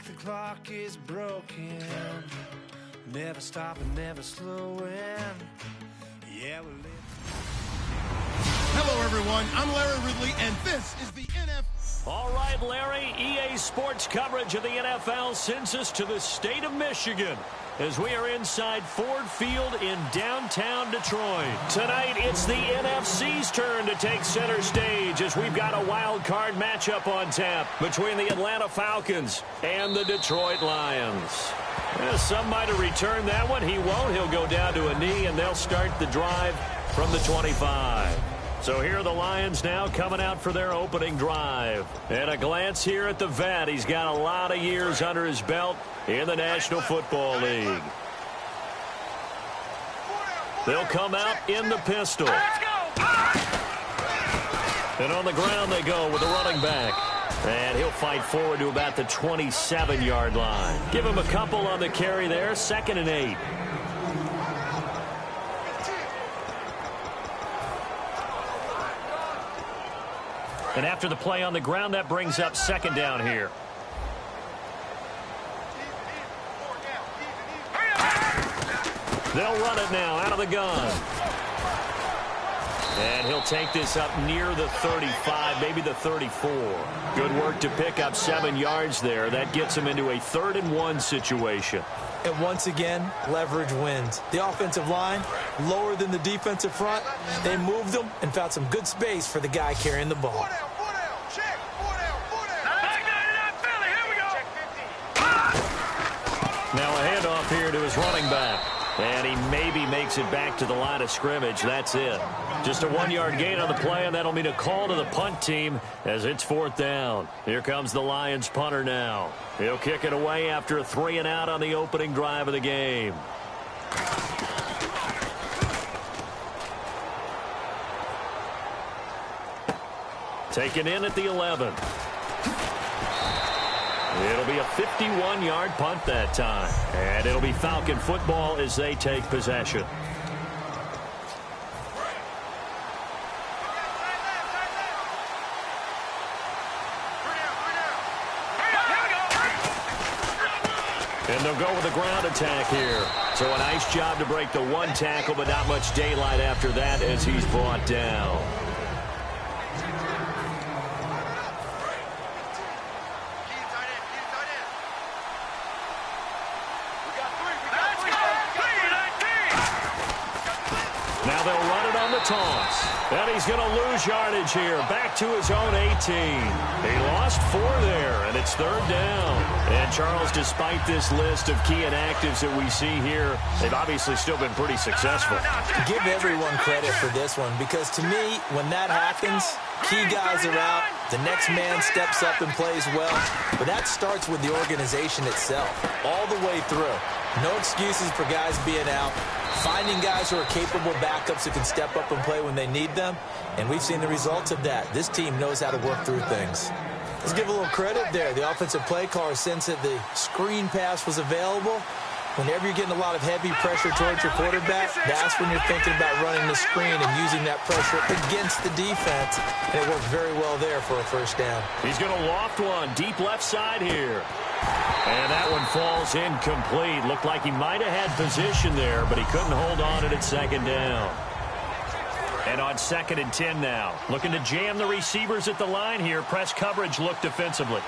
the clock is broken. Never stopping, never slowing. Yeah, we're living. Hello, everyone. I'm Larry Ridley, and this is the NFL. All right, Larry, EA Sports coverage of the NFL sends us to the state of Michigan as we are inside Ford Field in downtown Detroit. Tonight, it's the NFC's turn to take center stage as we've got a wild card matchup on tap between the Atlanta Falcons and the Detroit Lions. Some might have returned that one. He won't. He'll go down to a knee, and they'll start the drive from the 25. So here are the Lions now coming out for their opening drive. And a glance here at the vet. He's got a lot of years under his belt in the National Football League. They'll come out in the pistol. And on the ground they go with the running back. And he'll fight forward to about the 27-yard line. Give him a couple on the carry there. 2nd and 8. And after the play on the ground, that brings up 2nd down here. They'll run it now out of the gun. And he'll take this up near the 35, maybe the 34. Good work to pick up 7 yards there. That gets him into a 3rd and 1 situation. And once again, leverage wins. The offensive line, lower than the defensive front. They moved them and found some good space for the guy carrying the ball. Now a handoff here to his running back. And he maybe makes it back to the line of scrimmage. That's it. Just a 1-yard gain on the play, and that'll mean a call to the punt team as it's 4th down. Here comes the Lions punter now. He'll kick it away after a 3 and out on the opening drive of the game. Taken in at the 11. It'll be a 51-yard punt that time. And it'll be Falcon football as they take possession. And they'll go with a ground attack here. So a nice job to break the 1 tackle, but not much daylight after that as he's brought down. Now they'll run it on the toss. And he's going to lose yardage here. Back to his own 18. He lost 4 there, and it's 3rd down. And, Charles, despite this list of key inactives that we see here, they've obviously still been pretty successful. Give everyone credit for this one because, to me, when that happens, key guys are out, the next man steps up and plays well. But that starts with the organization itself, all the way through. No excuses for guys being out. Finding guys who are capable backups who can step up and play when they need them. And we've seen the results of that. This team knows how to work through things. Let's give a little credit there. The offensive play caller sensed that the screen pass was available. Whenever you're getting a lot of heavy pressure towards your quarterback, that's when you're thinking about running the screen and using that pressure against the defense. And it worked very well there for a 1st down. He's going to loft one deep left side here. And that one falls incomplete. Looked like he might have had position there, but he couldn't hold on it at 2nd down. And on 2nd and 10 now. Looking to jam the receivers at the line here. Press coverage look defensively.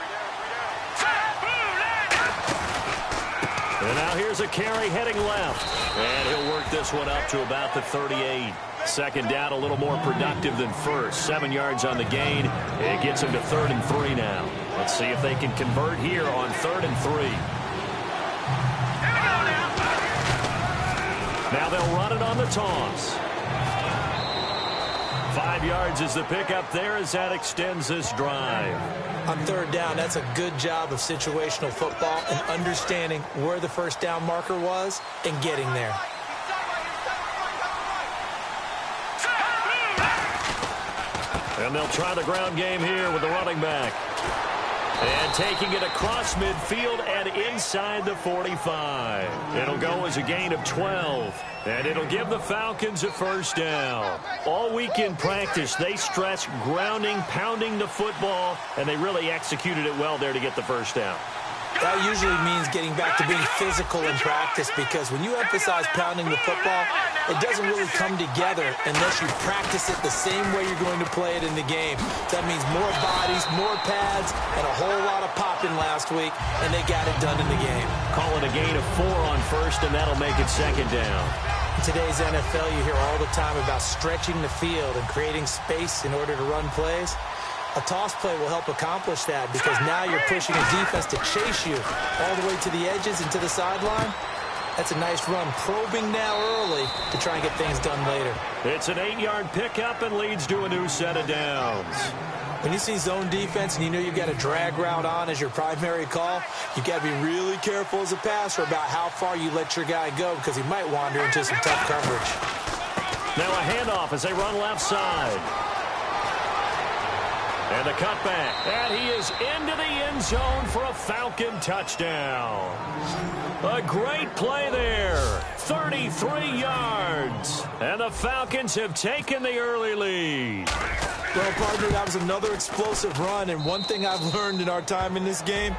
And now here's a carry heading left. And he'll work this one up to about the 38. 2nd down, a little more productive than 1st. 7 yards on the gain. It gets him to 3rd and 3 now. Let's see if they can convert here on 3rd and 3. Now they'll run it on the toss. 5 yards is the pickup there as that extends this drive. On 3rd down, that's a good job of situational football and understanding where the 1st down marker was and getting there. And they'll try the ground game here with the running back. And taking it across midfield and inside the 45. It'll go as a gain of 12. And it'll give the Falcons a 1st down. All week in practice, they stress grounding, pounding the football, and they really executed it well there to get the 1st down. That usually means getting back to being physical in practice, because when you emphasize pounding the football, it doesn't really come together unless you practice it the same way you're going to play it in the game. That means more bodies, more pads, and a whole lot of popping last week, and they got it done in the game. Call it a gain of 4 on first, and that'll make it second down. In today's NFL, you hear all the time about stretching the field and creating space in order to run plays. A toss play will help accomplish that, because now you're pushing a defense to chase you all the way to the edges and to the sideline. That's a nice run, probing now early to try and get things done later. It's an 8-yard pickup and leads to a new set of downs. When you see zone defense and you know you've got a drag route on as your primary call, you've got to be really careful as a passer about how far you let your guy go, because he might wander into some tough coverage. Now a handoff as they run left side. And the cutback. And he is into the end zone for a Falcon touchdown. A great play there. 33 yards. And the Falcons have taken the early lead. Well, partner, that was another explosive run. And one thing I've learned in our time in this game,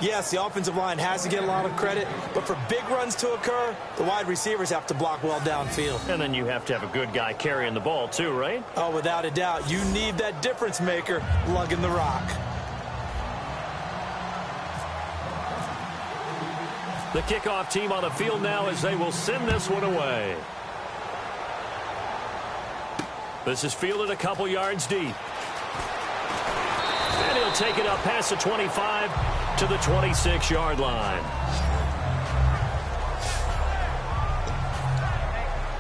yes, the offensive line has to get a lot of credit, but for big runs to occur, the wide receivers have to block well downfield. And then you have to have a good guy carrying the ball too, right? Oh, without a doubt. You need that difference maker lugging the rock. The kickoff team on the field now as they will send this one away. This is fielded a couple yards deep. And he'll take it up past the 25 to the 26-yard line.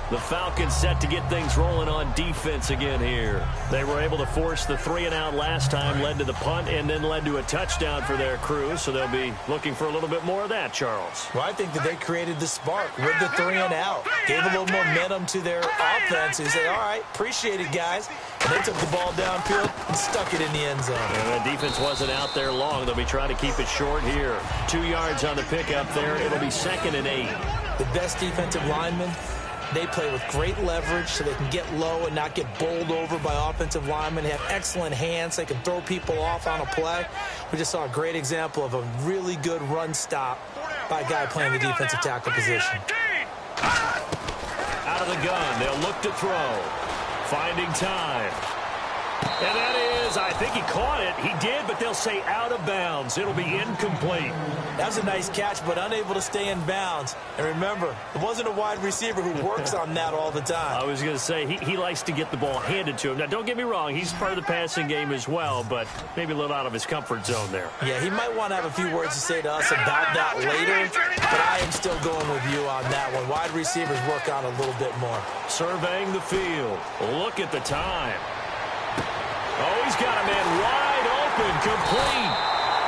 The Falcons set to get things rolling on defense again here. They were able to force the 3-and-out last time, led to the punt, and then led to a touchdown for their crew. So they'll be looking for a little bit more of that, Charles. Well, I think that they created the spark with the 3-and-out. Gave a little momentum to their offense. And said, all right, appreciate it, guys. And they took the ball downfield and stuck it in the end zone. And the defense wasn't out there long. They'll be trying to keep it short here. 2 yards on the pickup there. It'll be 2nd and 8. The best defensive linemen, they play with great leverage so they can get low and not get bowled over by offensive linemen. They have excellent hands. They can throw people off on a play. We just saw a great example of a really good run stop by a guy playing the defensive tackle position. Out of the gun. They'll look to throw. Finding time. And that is, I think he caught it. He did, but they'll say out of bounds. It'll be incomplete. That was a nice catch, but unable to stay in bounds. And remember, it wasn't a wide receiver who works on that all the time. I was going to say, he likes to get the ball handed to him. Now, don't get me wrong. He's part of the passing game as well, but maybe a little out of his comfort zone there. Yeah, he might want to have a few words to say to us about that later, but I am still going with you on that one. Wide receivers work on a little bit more. Surveying the field. Look at the time. Oh, he's got a man wide open, complete.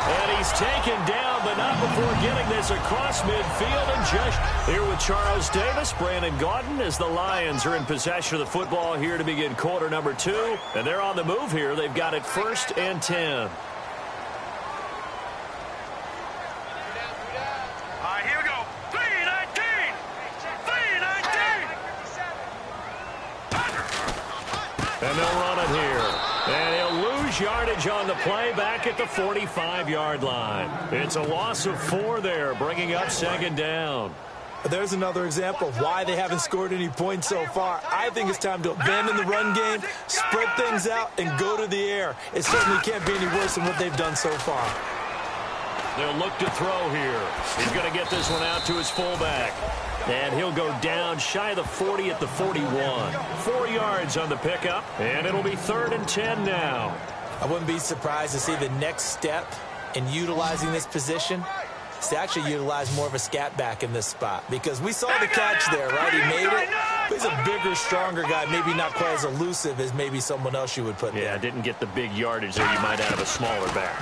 And he's taken down, but not before getting this across midfield. And just here with Charles Davis, Brandon Gaudin, as the Lions are in possession of the football here to begin quarter number 2. And they're on the move here. They've got it 1st and 10. Here we go. 3-19. 3-19. And they'll run it here. And he'll lose yardage on the play back at the 45-yard line. It's a loss of 4 there, bringing up 2nd down. There's another example of why they haven't scored any points so far. I think it's time to abandon the run game, spread things out, and go to the air. It certainly can't be any worse than what they've done so far. They'll look to throw here. He's going to get this one out to his fullback. And he'll go down shy of the 40 at the 41. 4 yards on the pickup, and it'll be 3rd and 10 now. I wouldn't be surprised to see the next step in utilizing this position is to actually utilize more of a scat back in this spot, because we saw the catch there, right? He made it. He's a bigger, stronger guy, maybe not quite as elusive as maybe someone else you would put there. Yeah, didn't get the big yardage there. You might have a smaller back.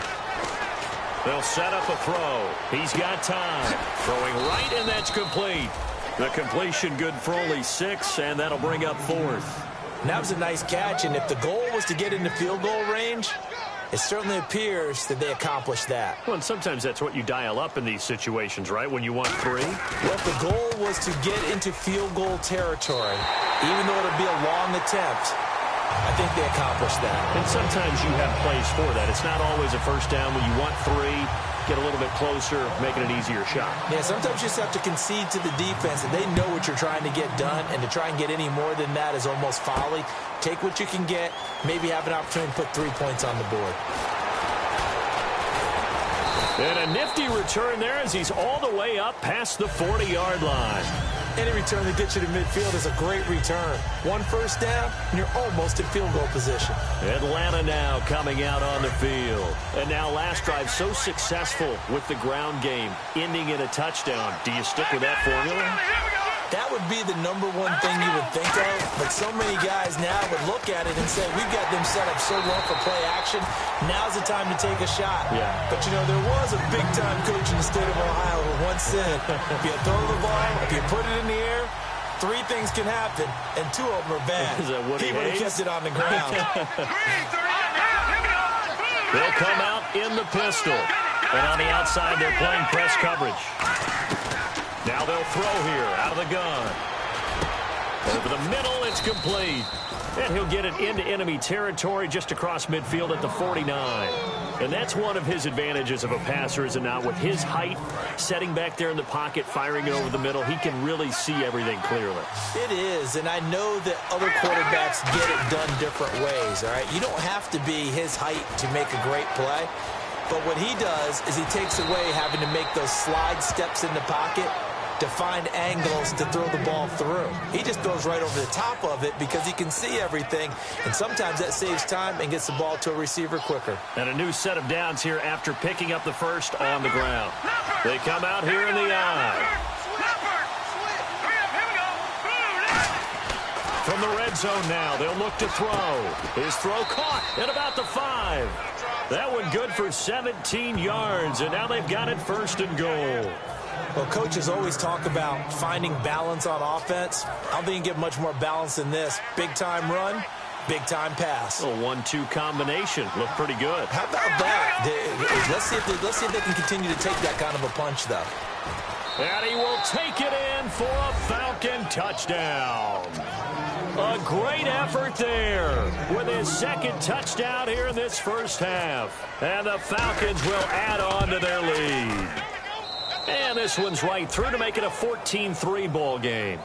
They'll set up a throw. He's got time. Throwing right, and that's complete. The completion good for only 6, and that'll bring up 4th. And that was a nice catch, and if the goal was to get into field goal range, it certainly appears that they accomplished that. Well, and sometimes that's what you dial up in these situations, right, when you want 3? Well, if the goal was to get into field goal territory, even though it'll be a long attempt, I think they accomplished that. And sometimes you have plays for that. It's not always a first down when you want 3. Get a little bit closer, making an easier shot. Yeah, sometimes you just have to concede to the defense, and they know what you're trying to get done, and to try and get any more than that is almost folly. Take what you can get, maybe have an opportunity to put 3 points on the board. And a nifty return there as he's all the way up past the 40-yard line. Any return that gets you to midfield is a great return. 1 first down, and you're almost in field goal position. Atlanta now coming out on the field. And now last drive so successful with the ground game, ending in a touchdown. Do you stick with that formula? That would be the #1 thing you would think of, but so many guys now would look at it and say, we've got them set up so well for play action, now's the time to take a shot. Yeah. But, you know, there was a big-time coach in the state of Ohio who once said, if you throw the ball, if you put it in the air, 3 things can happen, and 2 of them are bad. He would have kept it on the ground. They'll come out in the pistol. And on the outside, they're playing press coverage. Now they'll throw here out of the gun. Over the middle, it's complete. And he'll get it into enemy territory just across midfield at the 49. And that's one of his advantages of a passer, is it not? With his height, setting back there in the pocket, firing it over the middle, he can really see everything clearly. It is, and I know that other quarterbacks get it done different ways, all right? You don't have to be his height to make a great play. But what he does is he takes away having to make those slide steps in the pocket to find angles to throw the ball through. He just throws right over the top of it because he can see everything, and sometimes that saves time and gets the ball to a receiver quicker. And a new set of downs here after picking up the first on the ground. They come out here in the eye. From the red zone now, they'll look to throw. His throw caught at about the 5. That one good for 17 yards, and now they've got it 1st and goal. Well, coaches always talk about finding balance on offense. I don't think you can get much more balance than this. Big-time run, big-time pass. A 1-2 combination. Looked pretty good. How about that? Let's see if they can continue to take that kind of a punch, though. And he will take it in for a Falcon touchdown. A great effort there with his 2nd touchdown here in this first half. And the Falcons will add on to their lead. And this one's right through to make it a 14-3 ball game.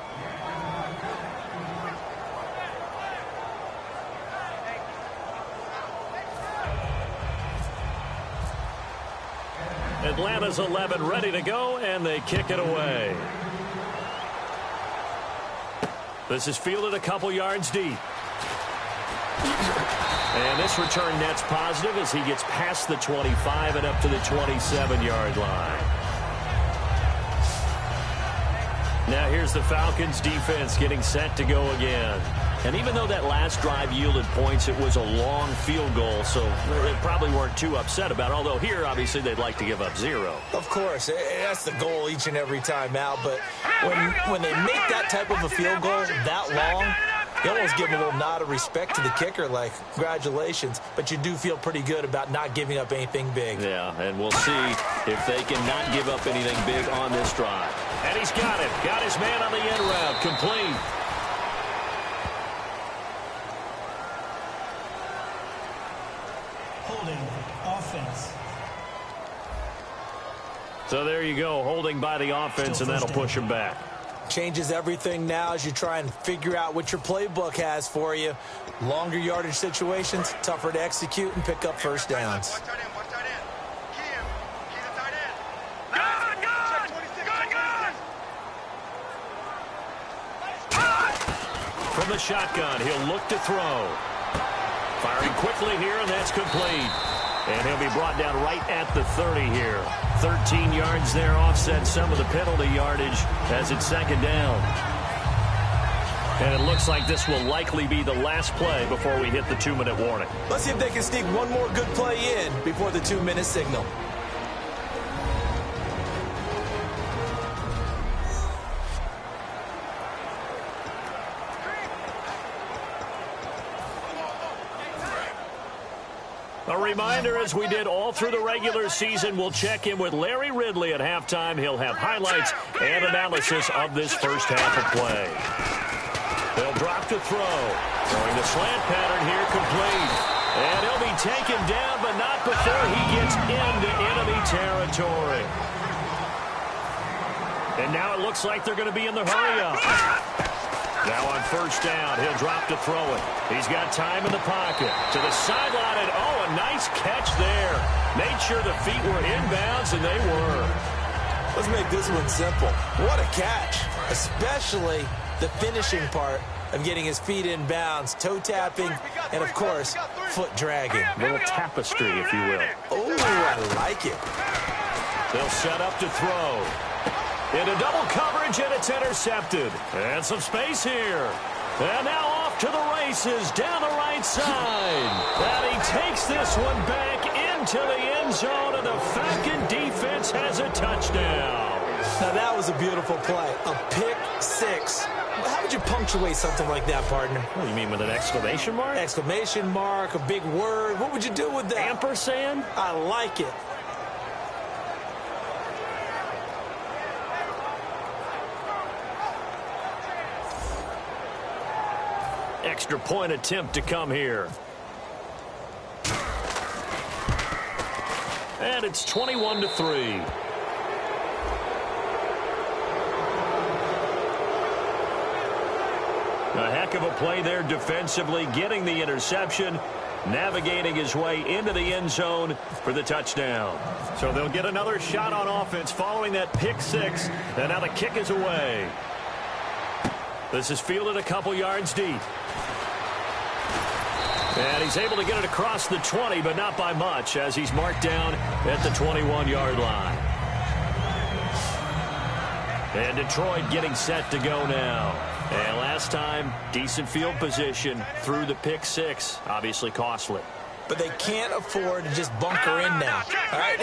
Atlanta's 11 ready to go, and they kick it away. This is fielded a couple yards deep. And this return net's positive as he gets past the 25 and up to the 27-yard line. Now here's the Falcons defense getting set to go again. And even though that last drive yielded points, it was a long field goal, so they probably weren't too upset about it. Although here, obviously, they'd like to give up 0. Of course, that's the goal each and every time out. But when they make that type of a field goal that long, you almost give them a little nod of respect to the kicker, like, congratulations. But you do feel pretty good about not giving up anything big. Yeah, and we'll see if they can not give up anything big on this drive. And he's got it. Got his man on the end route. Complete. Offense. So there you go, holding by the offense, and that'll push him back. Changes everything now as you try and figure out what your playbook has for you. Longer yardage situations, tougher to execute and pick up first downs. From the shotgun, he'll look to throw. Firing quickly here, and that's complete. And he'll be brought down right at the 30 here. 13 yards there, offset some of the penalty yardage as it's 2nd down. And it looks like this will likely be the last play before we hit the 2-minute warning. Let's see if they can sneak one more good play in before the 2-minute signal. A reminder, as we did all through the regular season, we'll check in with Larry Ridley at halftime. He'll have highlights and analysis of this first half of play. They'll drop to throw. Throwing the slant pattern here complete. And he'll be taken down, but not before he gets into enemy territory. And now it looks like they're going to be in the hurry-up. Now on first down, he'll drop to throw it. He's got time in the pocket. To the sideline, and oh, a nice catch there. Made sure the feet were inbounds, and they were. Let's make this one simple. What a catch, especially the finishing part of getting his feet in bounds, toe tapping, and of course, foot dragging. A little tapestry, if you will. Oh, I like it. They'll set up to throw. Into double coverage, and it's intercepted. And some space here. And now off to the races down the right side. And he takes this one back into the end zone, and the Falcon defense has a touchdown. Now that was a beautiful play. A pick six. How would you punctuate something like that, partner? What do you mean, with an exclamation mark? Exclamation mark, a big word. What would you do with that? Ampersand? I like it. Extra point attempt to come here. And it's 21-3. A heck of a play there defensively, getting the interception, navigating his way into the end zone for the touchdown. So they'll get another shot on offense following that pick six, and now the kick is away. This is fielded a couple yards deep. And he's able to get it across the 20, but not by much, as he's marked down at the 21-yard line. And Detroit getting set to go now. And last time, decent field position through the pick six. Obviously costly. But they can't afford to just bunker in now. All right,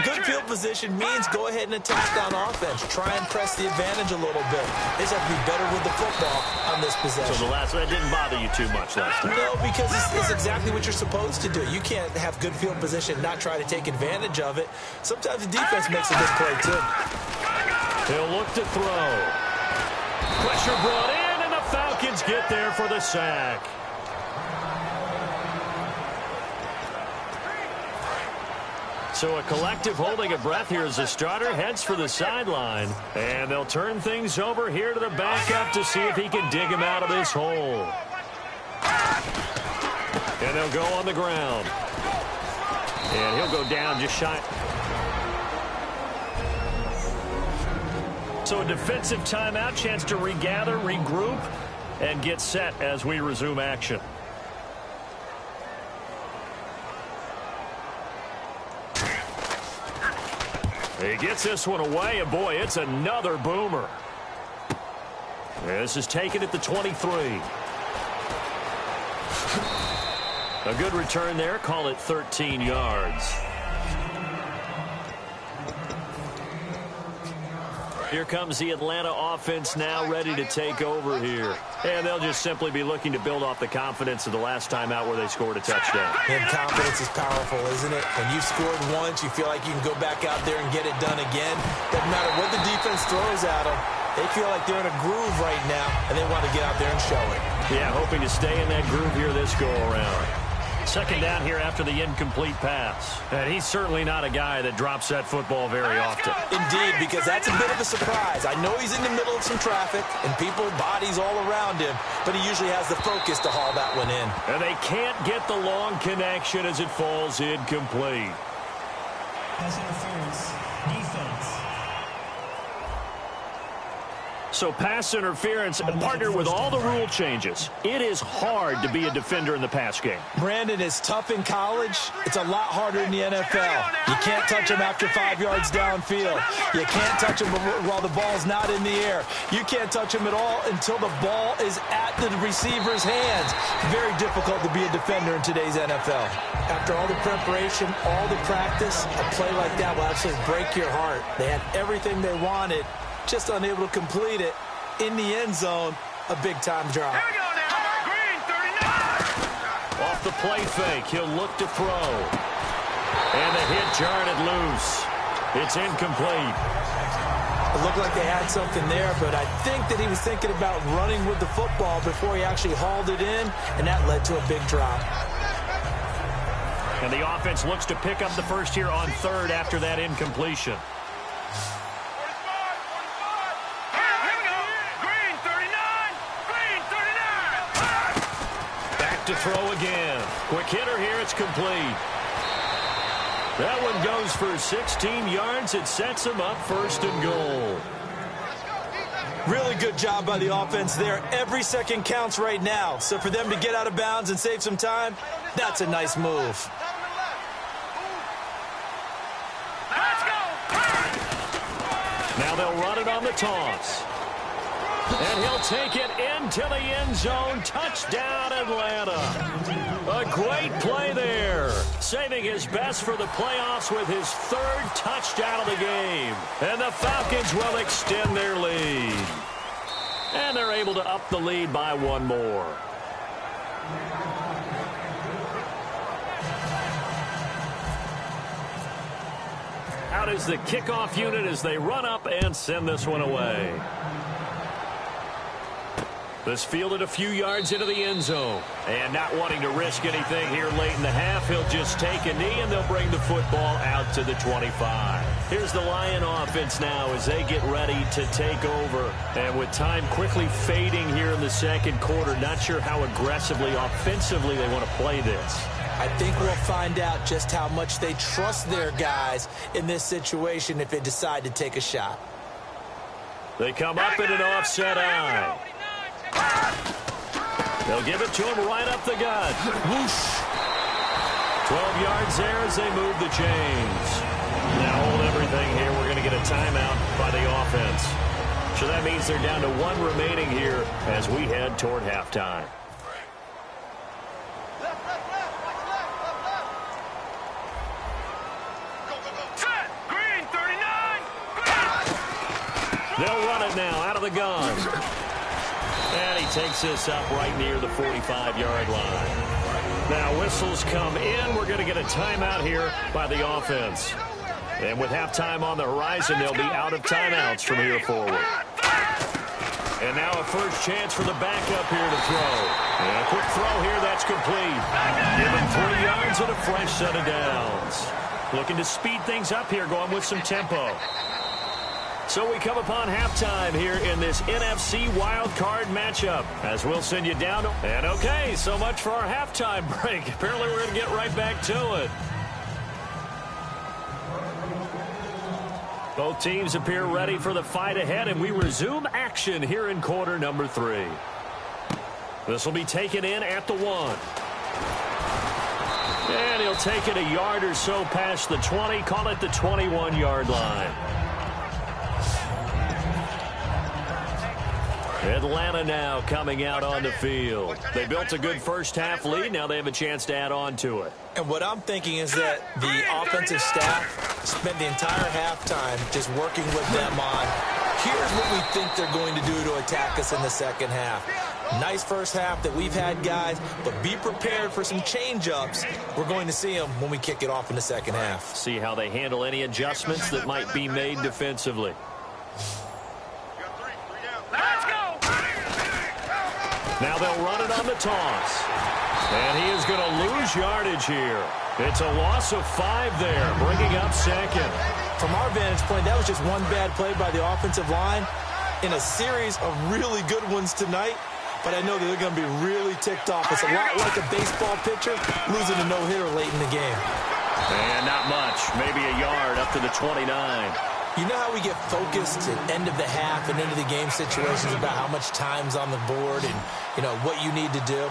good field position means go ahead and attack on offense. Try and press the advantage a little bit. They just have to be better with the football on this possession. So the last one didn't bother you too much last time? No, because it's exactly what you're supposed to do. You can't have good field position and not try to take advantage of it. Sometimes the defense makes a good play, too. He'll look to throw. Pressure brought in, and the Falcons get there for the sack. So a collective holding of breath here as the starter heads for the sideline. And they'll turn things over here to the backup to see if he can dig him out of this hole. And they'll go on the ground. And he'll go down just shy. So a defensive timeout, chance to regather, regroup, and get set as we resume action. He gets this one away, and boy, it's another boomer. This is taken at the 23. A good return there, call it 13 yards. Here comes the Atlanta offense now ready to take over here. And they'll just simply be looking to build off the confidence of the last time out where they scored a touchdown. And confidence is powerful, isn't it? When you've scored once, you feel like you can go back out there and get it done again. Doesn't matter what the defense throws at them. They feel like they're in a groove right now, and they want to get out there and show it. Yeah, hoping to stay in that groove here this go-around. Second down here after the incomplete pass. And he's certainly not a guy that drops that football very often. Indeed, because that's a bit of a surprise. I know he's in the middle of some traffic and people, bodies all around him, but he usually has the focus to haul that one in. And they can't get the long connection as it falls incomplete. Pass interference. Defense. So pass interference, partner, with all the rule changes, it is hard to be a defender in the pass game. Brandon, is tough in college. It's a lot harder in the NFL. You can't touch him after 5 yards downfield. You can't touch him while the ball's not in the air. You can't touch him at all until the ball is at the receiver's hands. Very difficult to be a defender in today's NFL. After all the preparation, all the practice, a play like that will absolutely break your heart. They had everything they wanted, just unable to complete it. In the end zone, a big-time drop. Here we go now. Green, 39. Off the play fake, he'll look to throw. And the hit jarred it loose. It's incomplete. It looked like they had something there, but I think that he was thinking about running with the football before he actually hauled it in, and that led to a big drop. And the offense looks to pick up the first here on third after that incompletion. Back to throw again. Quick hitter here, it's complete. That one goes for 16 yards. It sets him up first and goal. Really good job by the offense there. Every second counts right now. So for them to get out of bounds and save some time, that's a nice move. Now they'll run it on the toss. And he'll take it into the end zone. Touchdown, Atlanta. A great play there. Saving his best for the playoffs with his third touchdown of the game. And the Falcons will extend their lead. And they're able to up the lead by one more. Out is the kickoff unit as they run up and send this one away. This fielded a few yards into the end zone. And not wanting to risk anything here late in the half, he'll just take a knee and they'll bring the football out to the 25. Here's the Lion offense now as they get ready to take over. And with time quickly fading here in the second quarter, not sure how aggressively, offensively they want to play this. I think we'll find out just how much they trust their guys in this situation if they decide to take a shot. They come up in an offset eye. They'll give it to him right up the gut. Whoosh. 12 yards there as they move the chains. Now hold everything here. We're going to get a timeout by the offense. So that means they're down to one remaining here as we head toward halftime. They'll run it now out of the gun. And he takes this up right near the 45-yard line. Now whistles come in. We're going to get a timeout here by the offense. And with halftime on the horizon, they'll be out of timeouts from here forward. And now a first chance for the backup here to throw. And a quick throw here, that's complete. Given 3 yards and a fresh set of downs. Looking to speed things up here, going with some tempo. So we come upon halftime here in this NFC wild card matchup as we'll send you down. And okay, so much for our halftime break. Apparently we're going to get right back to it. Both teams appear ready for the fight ahead, and we resume action here in quarter number 3. This will be taken in at the 1. And he'll take it a yard or so past the 20, call it the 21-yard line. Atlanta now coming out on the field. They built a good first-half lead. Now they have a chance to add on to it. And what I'm thinking is that the offensive staff spent the entire halftime just working with them on, here's what we think they're going to do to attack us in the second half. Nice first half that we've had, guys, but be prepared for some change-ups. We're going to see them when we kick it off in the second half. See how they handle any adjustments that might be made defensively. Now they'll run it on the toss. And he is going to lose yardage here. It's a loss of 5 there, bringing up second. From our vantage point, that was just one bad play by the offensive line in a series of really good ones tonight. But I know that they're going to be really ticked off. It's a lot like a baseball pitcher losing a no-hitter late in the game. And not much, maybe a yard up to the 29. You know how we get focused at end of the half and into the game situations about how much time's on the board and, you know, what you need to do?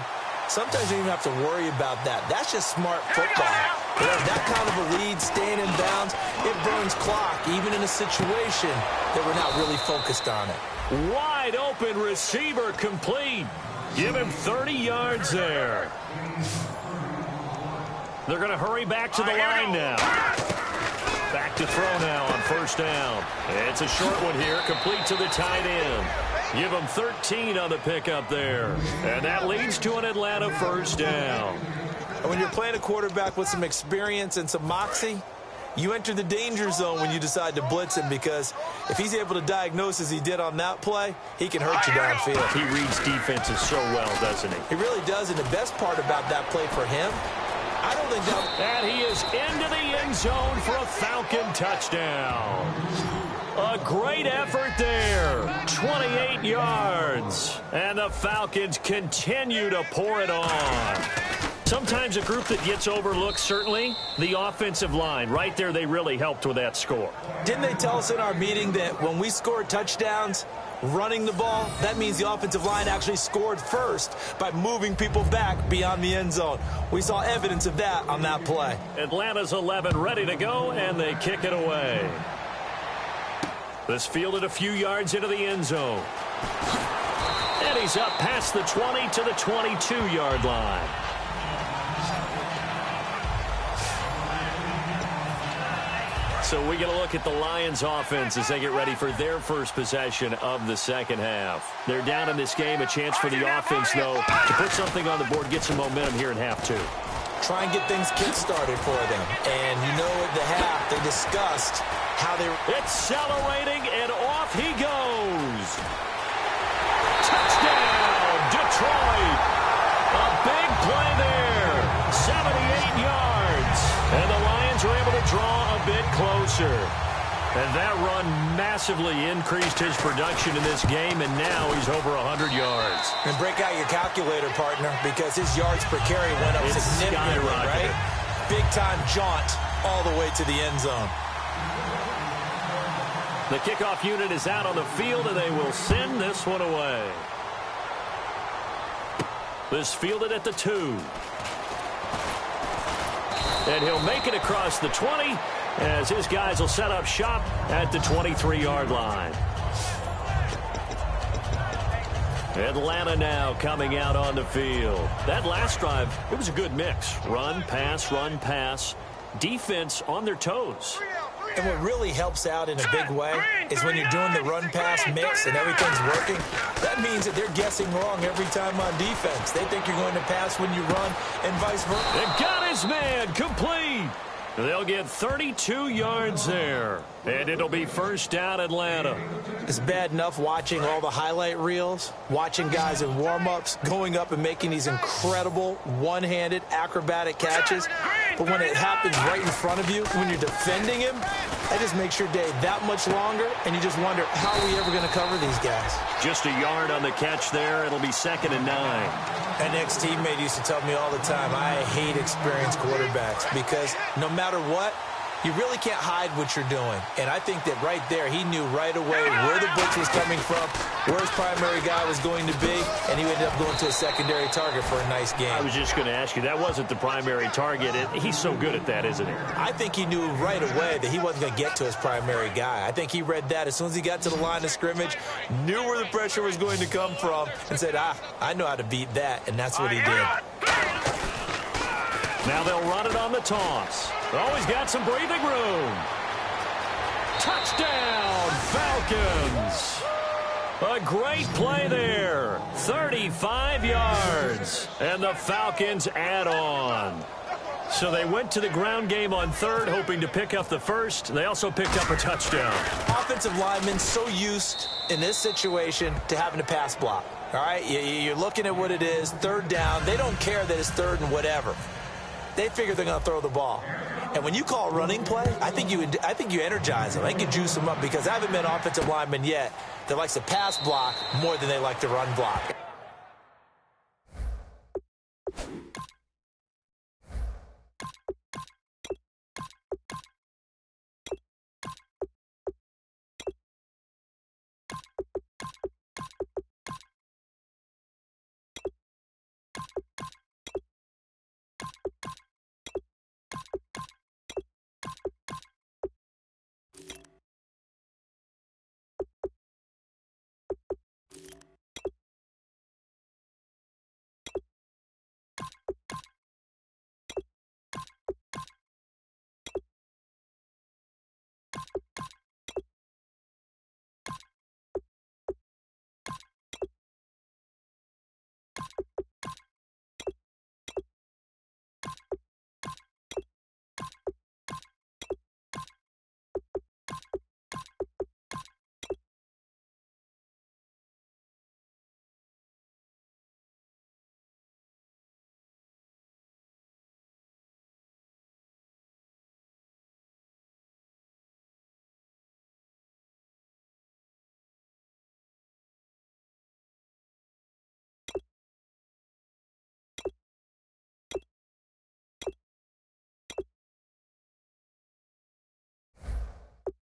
Sometimes you don't even have to worry about that. That's just smart football. You know, that kind of a lead, staying in bounds, it burns clock, even in a situation that we're not really focused on it. Wide open receiver complete. Give him 30 yards there. They're going to hurry back to the line now. Back to throw now on first down. It's a short one here, complete to the tight end. Give him 13 on the pickup there. And that leads to an Atlanta first down. And when you're playing a quarterback with some experience and some moxie, you enter the danger zone when you decide to blitz him, because if he's able to diagnose as he did on that play, he can hurt you downfield. He reads defenses so well, doesn't he? He really does, and the best part about that play for him, I don't think that... And he is into the end zone for a Falcon touchdown. A great effort there. 28 yards. And the Falcons continue to pour it on. Sometimes a group that gets overlooked, certainly, the offensive line. Right there, they really helped with that score. Didn't they tell us in our meeting that when we score touchdowns running the ball, that means the offensive line actually scored first by moving people back beyond the end zone? We saw evidence of that on that play. Atlanta's 11 ready to go, and they kick it away. This fielded a few yards into the end zone. And he's up past the 20 to the 22-yard line. So we get a look at the Lions offense as they get ready for their first possession of the second half. They're down in this game. A chance for the offense, though, to put something on the board, get some momentum here in half two. Try and get things kick-started for them. And you know at the half, they discussed how they... Accelerating, and off he goes. Touchdown, Detroit. A big play there. 78 yards. And the Lions are able to draw a bit closer. And that run massively increased his production in this game, and now he's over 100 yards. And break out your calculator, partner, because his yards per carry went up significantly, right? Big-time jaunt all the way to the end zone. The kickoff unit is out on the field, and they will send this one away. This fielded at the 2. And he'll make it across the 20 as his guys will set up shop at the 23-yard line. Atlanta now coming out on the field. That last drive, it was a good mix. Run, pass, defense on their toes. And what really helps out in a big way is when you're doing the run-pass mix and everything's working, that means that they're guessing wrong every time on defense. They think you're going to pass when you run and vice versa. They got his man complete. They'll get 32 yards there, and it'll be first down Atlanta. It's bad enough watching all the highlight reels, watching guys in warm-ups, going up and making these incredible one-handed acrobatic catches. But when it happens right in front of you, when you're defending him, that just makes your day that much longer, and you just wonder, how are we ever going to cover these guys? Just a yard on the catch there. It'll be 2nd and 9. An ex-teammate used to tell me all the time, I hate experienced quarterbacks because no matter what, you really can't hide what you're doing. And I think that right there, he knew right away where the blitz was coming from, where his primary guy was going to be, and he ended up going to a secondary target for a nice game. I was just going to ask you, that wasn't the primary target. He's so good at that, isn't he? I think he knew right away that he wasn't going to get to his primary guy. I think he read that as soon as he got to the line of scrimmage, knew where the pressure was going to come from, and said, I know how to beat that, and that's what he did. Now they'll run it on the toss. Always got some breathing room. Touchdown, Falcons. A great play there. 35 yards. And the Falcons add on. So they went to the ground game on third, hoping to pick up the first. They also picked up a touchdown. Offensive linemen so used in this situation to having to pass block. All right, you're looking at what it is, third down. They don't care that it's third and whatever. They figure they're going to throw the ball. And when you call a running play, I think you energize them. I think you juice them up because I haven't met an offensive lineman yet that likes to pass block more than they like to run block.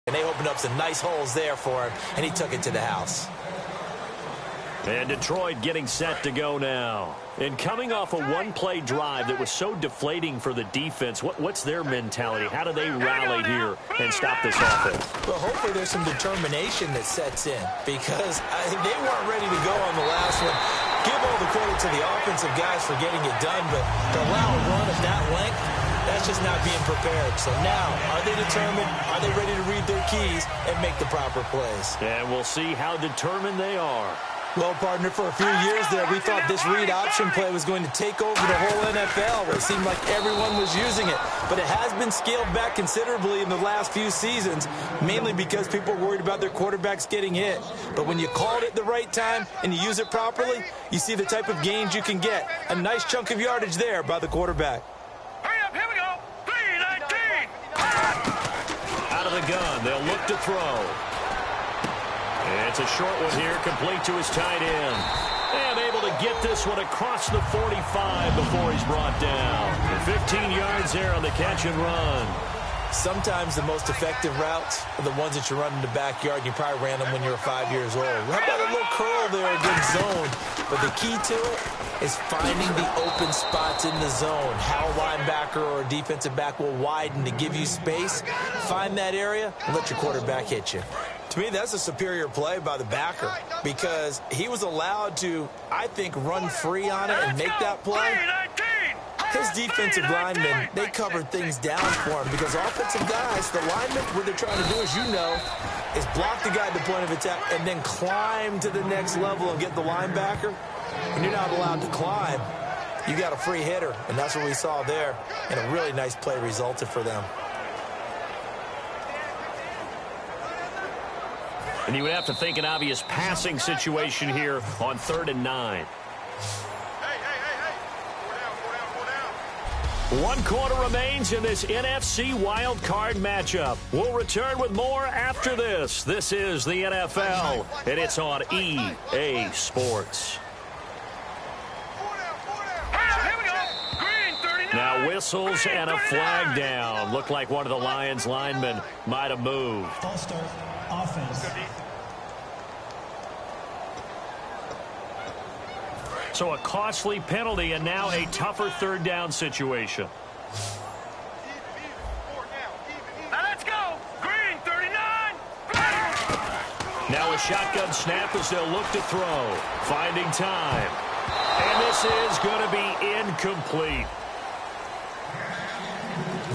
And they opened up some nice holes there for him, and he took it to the house. And Detroit getting set to go now. And coming off a one-play drive that was so deflating for the defense, what's their mentality? How do they rally here and stop this offense? Well, hopefully there's some determination that sets in, because they weren't ready to go on the last one. Give all the credit to the offensive guys for getting it done, but to allow a run of that length, that's just not being prepared. So now, are they determined? Are they ready to read their keys and make the proper plays? And we'll see how determined they are. Well, partner, for a few years there, we thought this read option play was going to take over the whole NFL. It seemed like everyone was using it. But it has been scaled back considerably in the last few seasons, mainly because people are worried about their quarterbacks getting hit. But when you called it the right time and you use it properly, you see the type of gains you can get. A nice chunk of yardage there by the quarterback. Hurry up, here we go. 3-19. Out of the gun, they'll look to throw. It's a short one here, complete to his tight end. And able to get this one across the 45 before he's brought down. 15 yards there on the catch and run. Sometimes the most effective routes are the ones that you run in the backyard. You probably ran them when you were 5 years old. How about a little curl there against zone? But the key to it is finding the open spots in the zone. How a linebacker or a defensive back will widen to give you space. Find that area and let your quarterback hit you. To me, that's a superior play by the backer, because he was allowed to, I think, run free on it and make that play. His defensive linemen, they covered things down for him, because offensive guys, the linemen, what they're trying to do, as you know, is block the guy at the point of attack and then climb to the next level and get the linebacker. When you're not allowed to climb, you got a free hitter, and that's what we saw there, and a really nice play resulted for them. And you would have to think an obvious passing situation here on 3rd and 9. One quarter remains in this NFC wildcard matchup. We'll return with more after this. This is the NFL, and it's on EA Sports. Now whistles and a flag down. Looked like one of the Lions linemen might have moved. False start, offense. So a costly penalty and now a tougher 3rd down situation. Now let's go. Green, 39. Now a shotgun snap as they'll look to throw. Finding time. And this is going to be incomplete.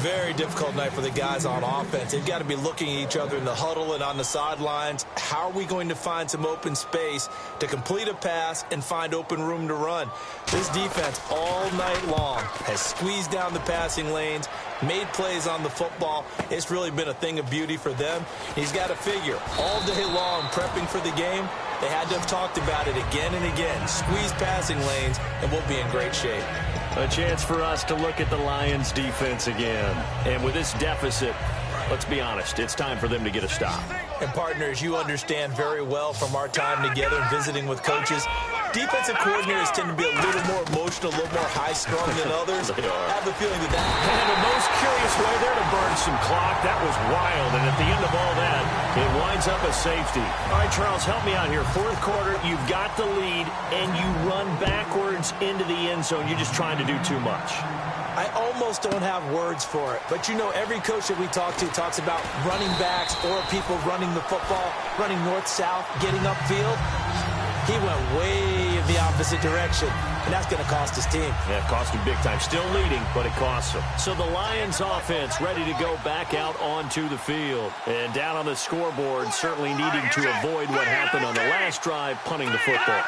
Very difficult night for the guys on offense. They've got to be looking at each other in the huddle and on the sidelines. How are we going to find some open space to complete a pass and find open room to run? This defense all night long has squeezed down the passing lanes, made plays on the football. It's really been a thing of beauty for them. He's got to figure all day long prepping for the game. They had to have talked about it again and again. Squeeze passing lanes, and we'll be in great shape. A chance for us to look at the Lions defense again. And with this deficit, let's be honest, it's time for them to get a stop. And partners, you understand very well from our time together and visiting with coaches, defensive coordinators tend to be a little more emotional, a little more high-strung than others. They are. I have a feeling that And the most curious way there to burn some clock. That was wild. And at the end of all that, it winds up a safety. All right, Charles, help me out here. 4th quarter, you've got the lead, and you run backwards into the end zone. You're just trying to do too much. I almost don't have words for it. But, you know, every coach that we talk to talks about running backs or people running the football, running north-south, getting upfield. He went way in the opposite direction, and that's going to cost his team. Yeah, it cost him big time. Still leading, but it costs him. So the Lions offense ready to go back out onto the field. And down on the scoreboard, certainly needing to avoid what happened on the last drive, punting the football.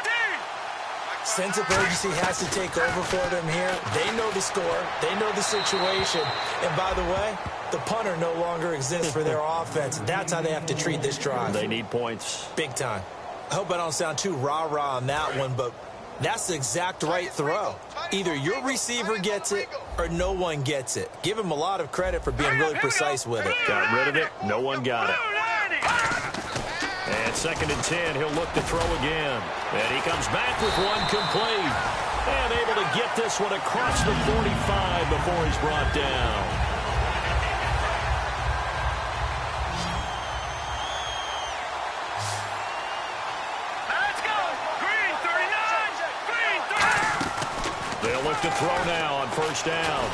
Sense of urgency has to take over for them here. They know the score. They know the situation. And by the way, the punter no longer exists for their offense. That's how they have to treat this drive. They need points. Big time. I hope I don't sound too rah-rah on that one, but that's the exact right throw. Either your receiver gets it or no one gets it. Give him a lot of credit for being really precise with it. Got rid of it. No one got it. And 2nd and 10, he'll look to throw again. And he comes back with one complete. And able to get this one across the 45 before he's brought down. They'll look to throw now on first down.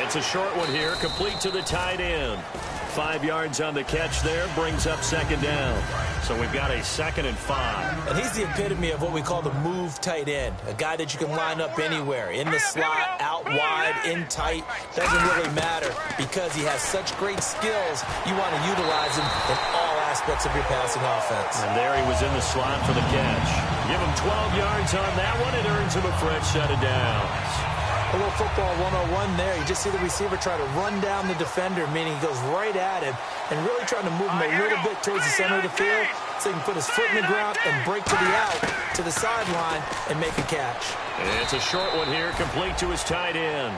It's a short one here, complete to the tight end. 5 yards on the catch there, brings up second down. So we've got a 2nd and 5. And he's the epitome of what we call the move tight end, a guy that you can line up anywhere, in the slot, out wide, in tight. Doesn't really matter because he has such great skills. You want to utilize him in all aspects of your passing offense. And there he was in the slot for the catch. Give him 12 yards on that one. It earns him a fresh set of downs. A little football 101 there. You just see the receiver try to run down the defender, meaning he goes right at him and really trying to move him a little bit towards the center of the field so he can put his foot in the ground and break to the out, to the sideline, and make a catch. It's a short one here, complete to his tight end.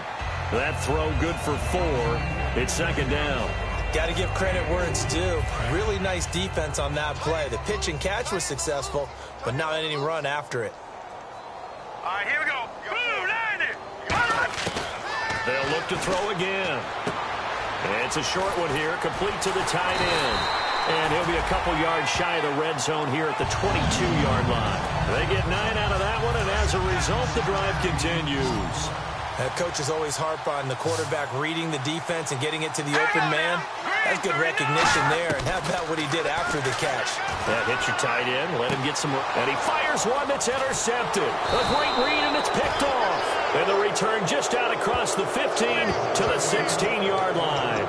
That throw good for 4. It's second down. Got to give credit where it's due. Really nice defense on that play. The pitch and catch was successful, but not any run after it. All right, here we go. Boom, landed. They'll look to throw again. It's a short one here, complete to the tight end. And he'll be a couple yards shy of the red zone here at the 22-yard line. They get 9 out of that one, and as a result, the drive continues. That coach is always harp on the quarterback reading the defense and getting it to the open man. That's good recognition there. And how about what he did after the catch? That hits your tight end. Let him get some. And he fires one that's intercepted. A great read, and it's picked off. And the return just out across the 15 to the 16-yard line.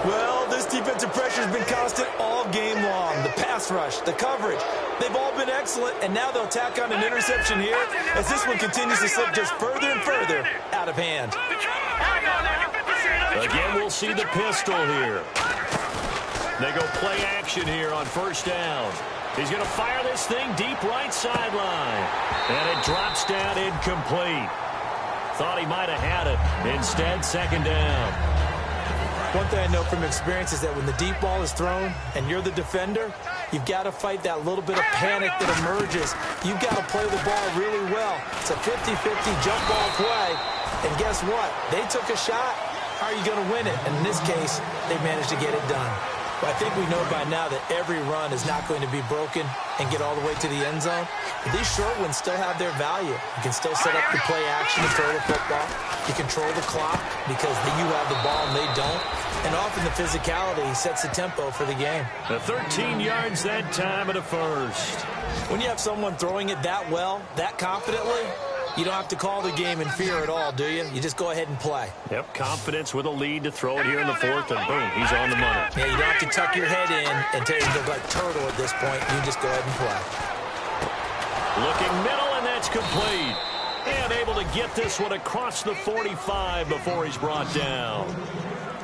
Well, this defensive pressure has been constant all game long. The pass rush, the coverage, they've all been excellent, and now they'll tack on an interception here as this one continues to slip just further and further out of hand. Again, we'll see the pistol here. They go play action here on first down. He's going to fire this thing deep right sideline. And it drops down incomplete. Thought he might have had it. Instead, second down. One thing I know from experience is that when the deep ball is thrown and you're the defender, you've got to fight that little bit of panic that emerges. You've got to play the ball really well. It's a 50-50 jump ball play. And guess what? They took a shot. How are you going to win it? And in this case, they managed to get it done. But I think we know by now that every run is not going to be broken and get all the way to the end zone. But these short ones still have their value. You can still set up the play action to throw the football. You control the clock because you have the ball and they don't. And often the physicality sets the tempo for the game. The 13 yards that time at a first. When you have someone throwing it that well, that confidently, you don't have to call the game in fear at all, do you? You just go ahead and play. Yep, confidence with a lead to throw it here in the fourth, and boom, he's on the money. Yeah, you don't have to tuck your head in and tell you to look like turtle at this point. You just go ahead and play. Looking middle, and that's complete. And able to get this one across the 45 before he's brought down.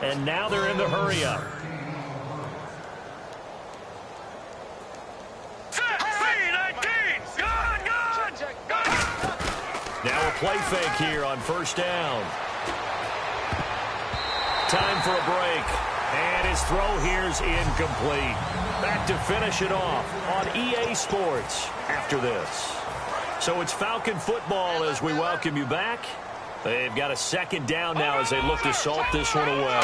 And now they're in the hurry-up. Now a play fake here on first down. Time for a break. And his throw here's incomplete. Back to finish it off on EA Sports after this. So it's Falcon football as we welcome you back. They've got a second down now as they look to salt this one away.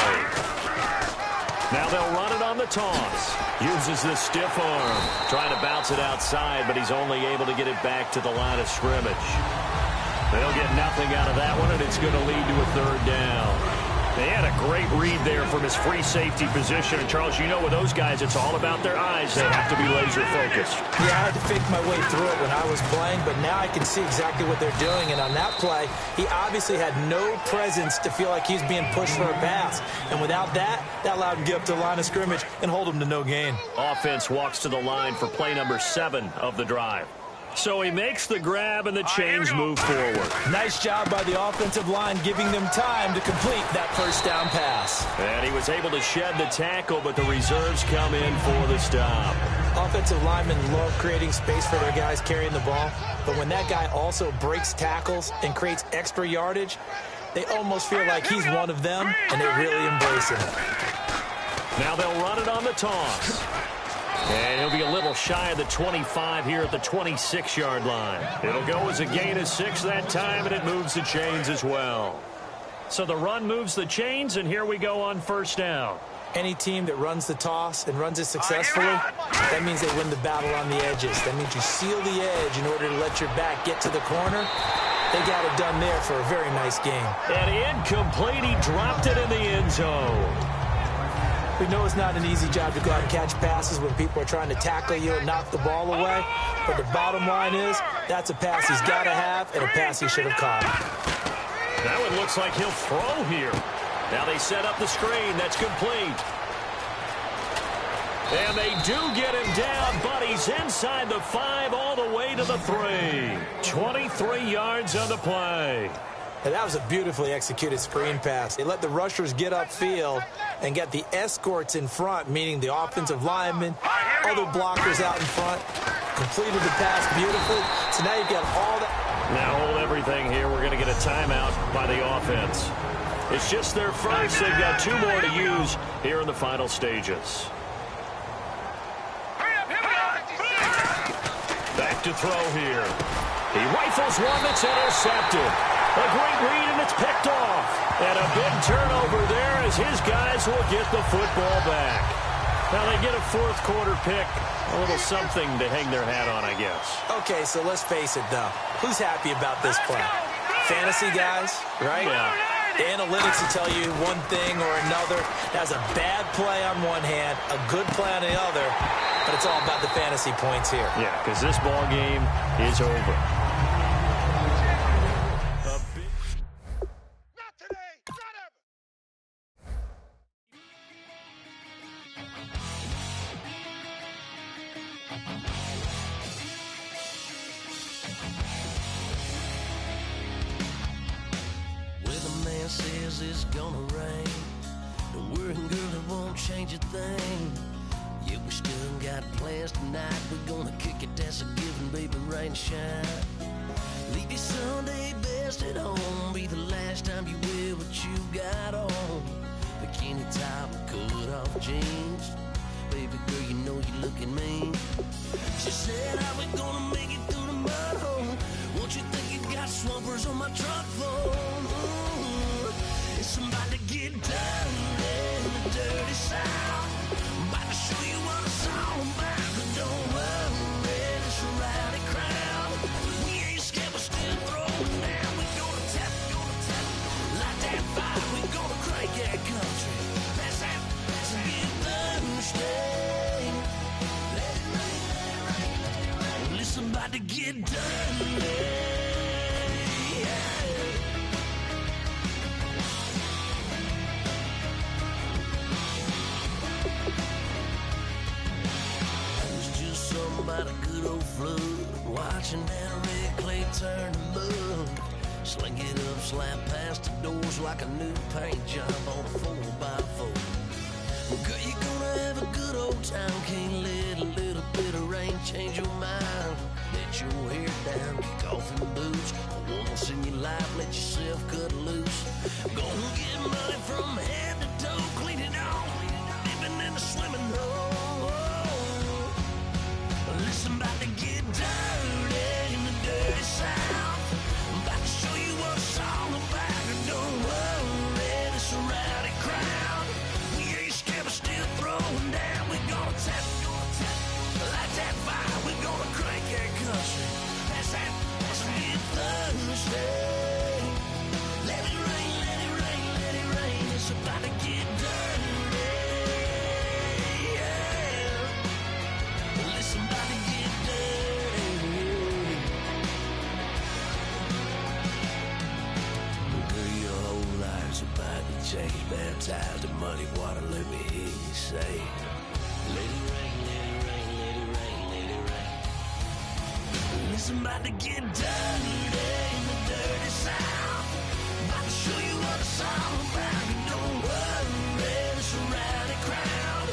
Now they'll run it on the toss. Uses the stiff arm. Trying to bounce it outside, but he's only able to get it back to the line of scrimmage. They'll get nothing out of that one, and it's going to lead to a third down. They had a great read there from his free safety position. And, Charles, you know with those guys, it's all about their eyes. They have to be laser-focused. Yeah, I had to fake my way through it when I was playing, but now I can see exactly what they're doing. And on that play, he obviously had no presence to feel like he's being pushed for a pass. And without that, that allowed him to get up to the line of scrimmage and hold him to no gain. Offense walks to the line for play number 7 of the drive. So he makes the grab and the chains move forward. Nice job by the offensive line giving them time to complete that first down pass. And he was able to shed the tackle, but the reserves come in for the stop. Offensive linemen love creating space for their guys carrying the ball, but when that guy also breaks tackles and creates extra yardage, they almost feel like he's one of them, and they really embrace him. Now they'll run it on the toss. And he'll be a little shy of the 25 here at the 26-yard line. It'll go as a gain of 6 that time, and it moves the chains as well. So the run moves the chains, and here we go on first down. Any team that runs the toss and runs it successfully, that means they win the battle on the edges. That means you seal the edge in order to let your back get to the corner They got it done there for a very nice game. And incomplete. He dropped it in the end zone. We know it's not an easy job to go out and catch passes when people are trying to tackle you and knock the ball away. But the bottom line is, that's a pass he's got to have and a pass he should have caught. That one looks like he'll throw here. Now they set up the screen. That's complete. And they do get him down, but he's inside the 5 all the way to the 3. 23 yards on the play. And that was a beautifully executed screen pass. They let the rushers get upfield and get the escorts in front, meaning the offensive linemen, other blockers out in front, completed the pass beautifully. So now you've got all that. Now hold everything here. We're going to get a timeout by the offense. It's just their first. They've got 2 more to use here in the final stages. Back to throw here. He rifles one that's intercepted. A great read, and it's picked off. And a big turnover there as his guys will get the football back. Now they get a fourth-quarter pick. A little something to hang their hat on, I guess. Okay, so let's face it, though. Who's happy about this play? Fantasy guys, right? Yeah. The analytics will tell you one thing or another. That's a bad play on one hand, a good play on the other, but it's all about the fantasy points here. Yeah, because this ball game is over. Not today, not ever. Weatherman says it's gonna rain. Don't worry, girl, it won't change a thing. Yeah, we still got plans tonight. We're gonna kick it, that's a given, baby, rain, shine. Leave your Sunday best at home. Be the last time you wear what you got on. Bikini top and cut off jeans. Baby girl, you know you looking mean. She said, how we gonna make it through the mud hole? Won't you think you got swampers on my truck floor? Ooh, it's about to get done in the dirty South. I'm about to show you what it's all about. But don't worry, it's a rowdy crowd. We ain't scared, but still throwing down. We gonna tap, light that fire. We gonna crank that country. Pass that, get Thursday. Let it rain, let it rain, let it rain. Well, it's about to get done. About a good old flood, watching that red clay turn to mud. Sling it up, slap past the doors like a new paint job on a 4x4. Well, girl, you're gonna have a good old time. Can't let a little bit of rain change your mind. Let your hair down, kick off your boots. Once in your life, let yourself cut loose. Gonna get money from head to toe, clean it all, living in a swimming hole. Listen, about to get dirty in the dirty South. I'm about to show you what it's all about. And don't worry, it's a rowdy crowd. We ain't scared, but still throwing down. We gonna tap, light that fire. We gonna crank that country. That's it, Thursday. Let it rain, let it rain, let it rain. It's about to get dirty. Yeah. Listen, about to get dirty. Girl, your whole life's about to change. Baptized in muddy water, let me hear you say, let it rain, let it rain, let it rain, let it rain. Listen, about to get dirty in the dirty South. About to show you what it's all about. And don't worry, it's a rowdy crowd.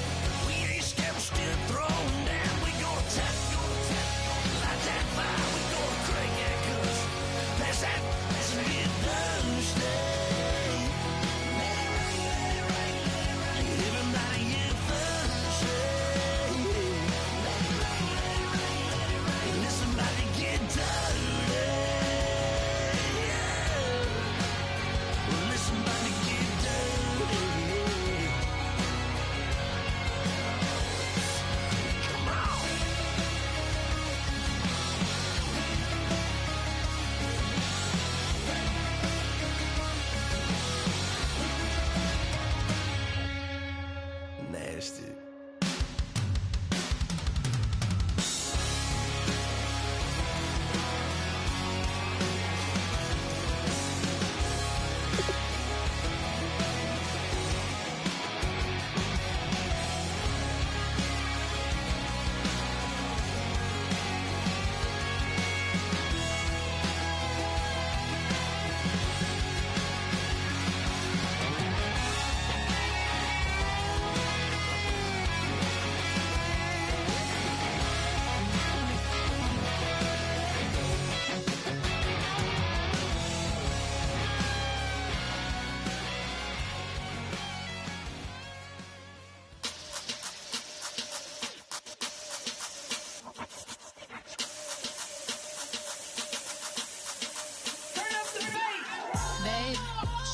We ain't scared, we're still throwing down. We gonna tap, light that fire. We gonna crank that country. Pass that, get Thursday. Let it rain, let it rain, let it rain. Everybody get Thursday. Let it rain, let it rain, let it rain. Listen, about to get dirty. Yeah. Well, listen, about to get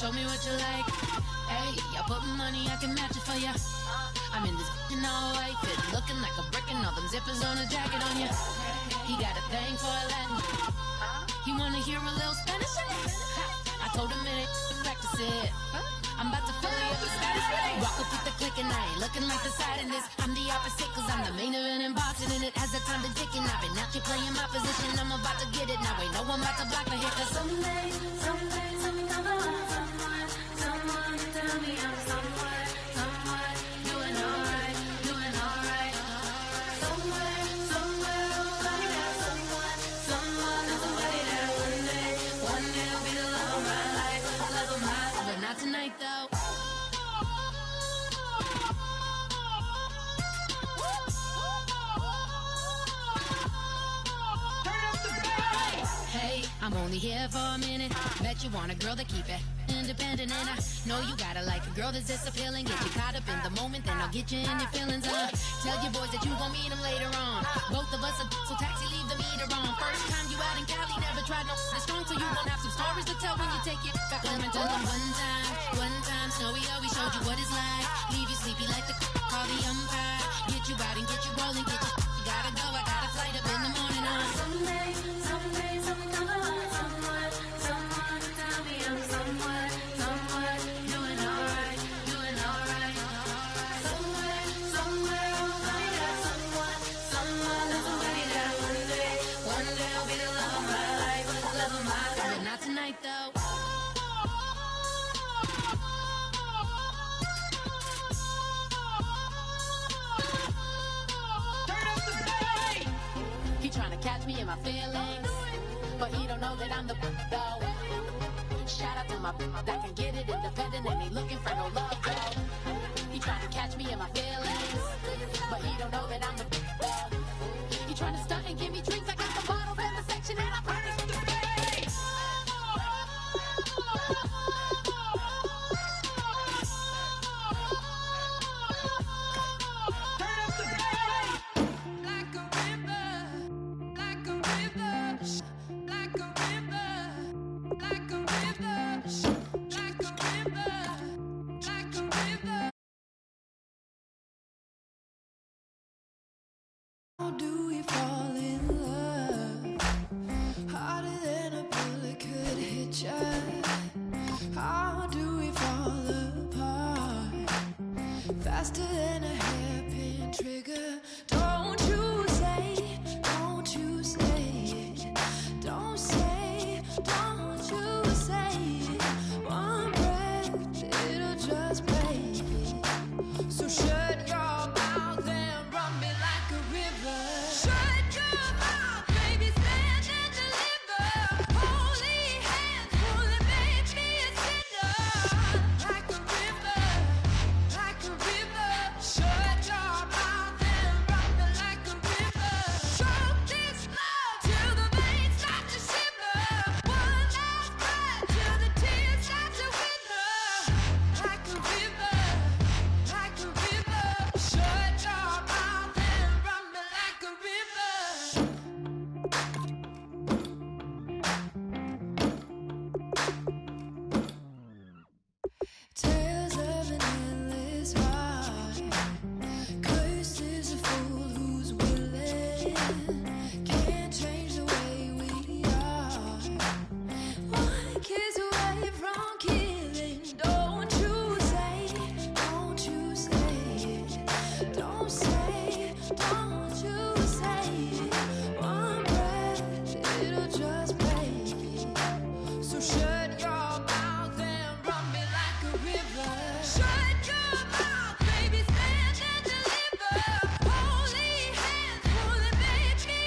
show me what you like. Hey, I put money, I can match it for ya. I'm in this in all white fit, looking like a brick and all them zippers on a jacket on ya. He got a thing for a Latin. He wanna hear a little Spanish in it. I told him it ain't to practice it. I'm about to fill you up the status. Walk up with the click and I ain't looking like the side in this. I'm the opposite cause I'm the main event and boxing in it. As the time been ticking, I've been out here playing my position. I'm about to get it now. Ain't no one about to block the hit. Cause someday, something come along. Someone tell me I'm someone doing alright. Somewhere, somebody got someone, somebody that one day will be the love of my life, but not tonight though. Hey, I'm only here for a minute. Bet you want a girl to keep it independent, and I know you gotta like a girl that's disappealing. Get you caught up in the moment, then I'll get you in your feelings. Tell your boys that you gon' meet them later on. Both of us are so taxi, leave the meter on. First time you out in Cali, never tried no strong, so you gon' have some stories to tell when you take it back home and tell them one time, Snowy always showed you what it's like. Leave you sleepy like the call the umpire. Get you out and get you rolling, get you gotta go. I got a flight up in the morning on someday, something come along. Someone tell me I'm someone doing alright. Somewhere, somebody got somebody that one day will be the love of my life, but not tonight though. He tryna catch me in my feelings, but he don't know that I'm the though. Shout out to my that can get it independent and ain't looking for no love though. He tryna catch me in my feelings, but he don't know that I'm the though. He tryna stunt and give me drinks. I got the bottles in the section and I promise to pay. How do we fall in love? Harder than a bullet could hit ya. How do we fall apart? Faster than a hairpin trigger. Don't you say it. Don't you say it. Don't say it. One breath, it'll just break it. So shut your mouth and run me like a river. Shut your mouth, baby, stand and deliver. Holy hands, pulling, make me a sinner. Like a river, like a river. Shut your mouth and run me like a river. Choke this love till the veins start to shiver. One last breath till the tears start to wither. Like a river, like a river. Shut your mouth and run me like a river. Tales of an endless ride. Cursed is a fool who's willing. Can't change the way we are. One kiss away from killing. Don't you say it. Don't you say it. Don't you say it. One breath, it'll just break it. So shut your mouth and run me like a river. Shut your mouth, baby, stand and deliver. Holy hands, pulling, make me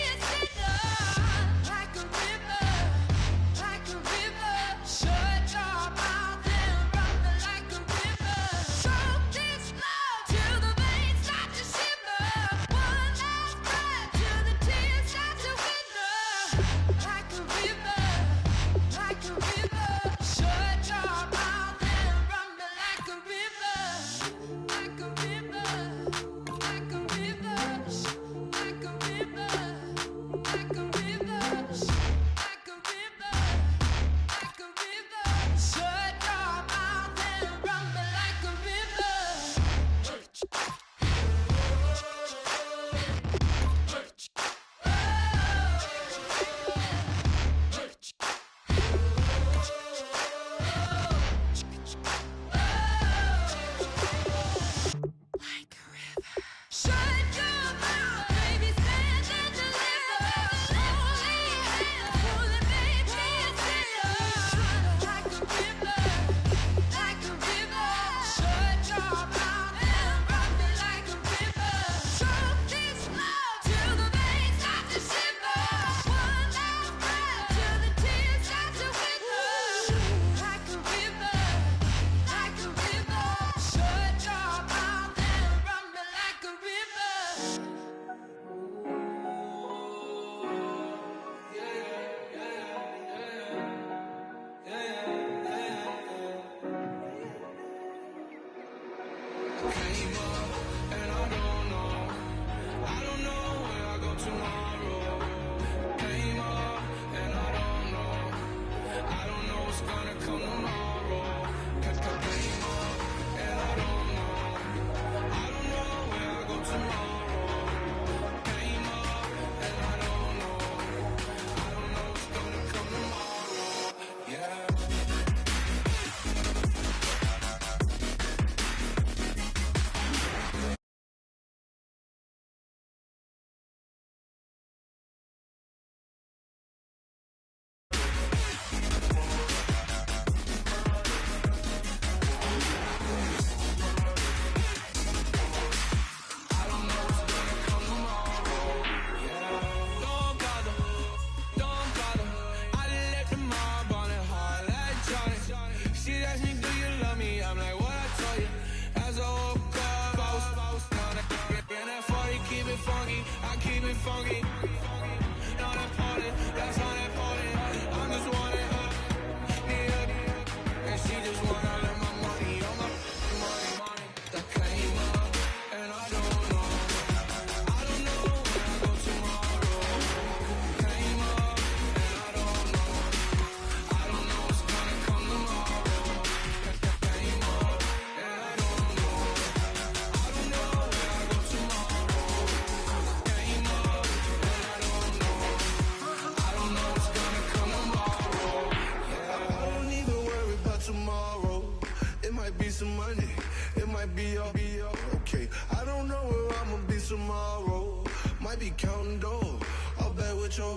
be counting dough. All back with your.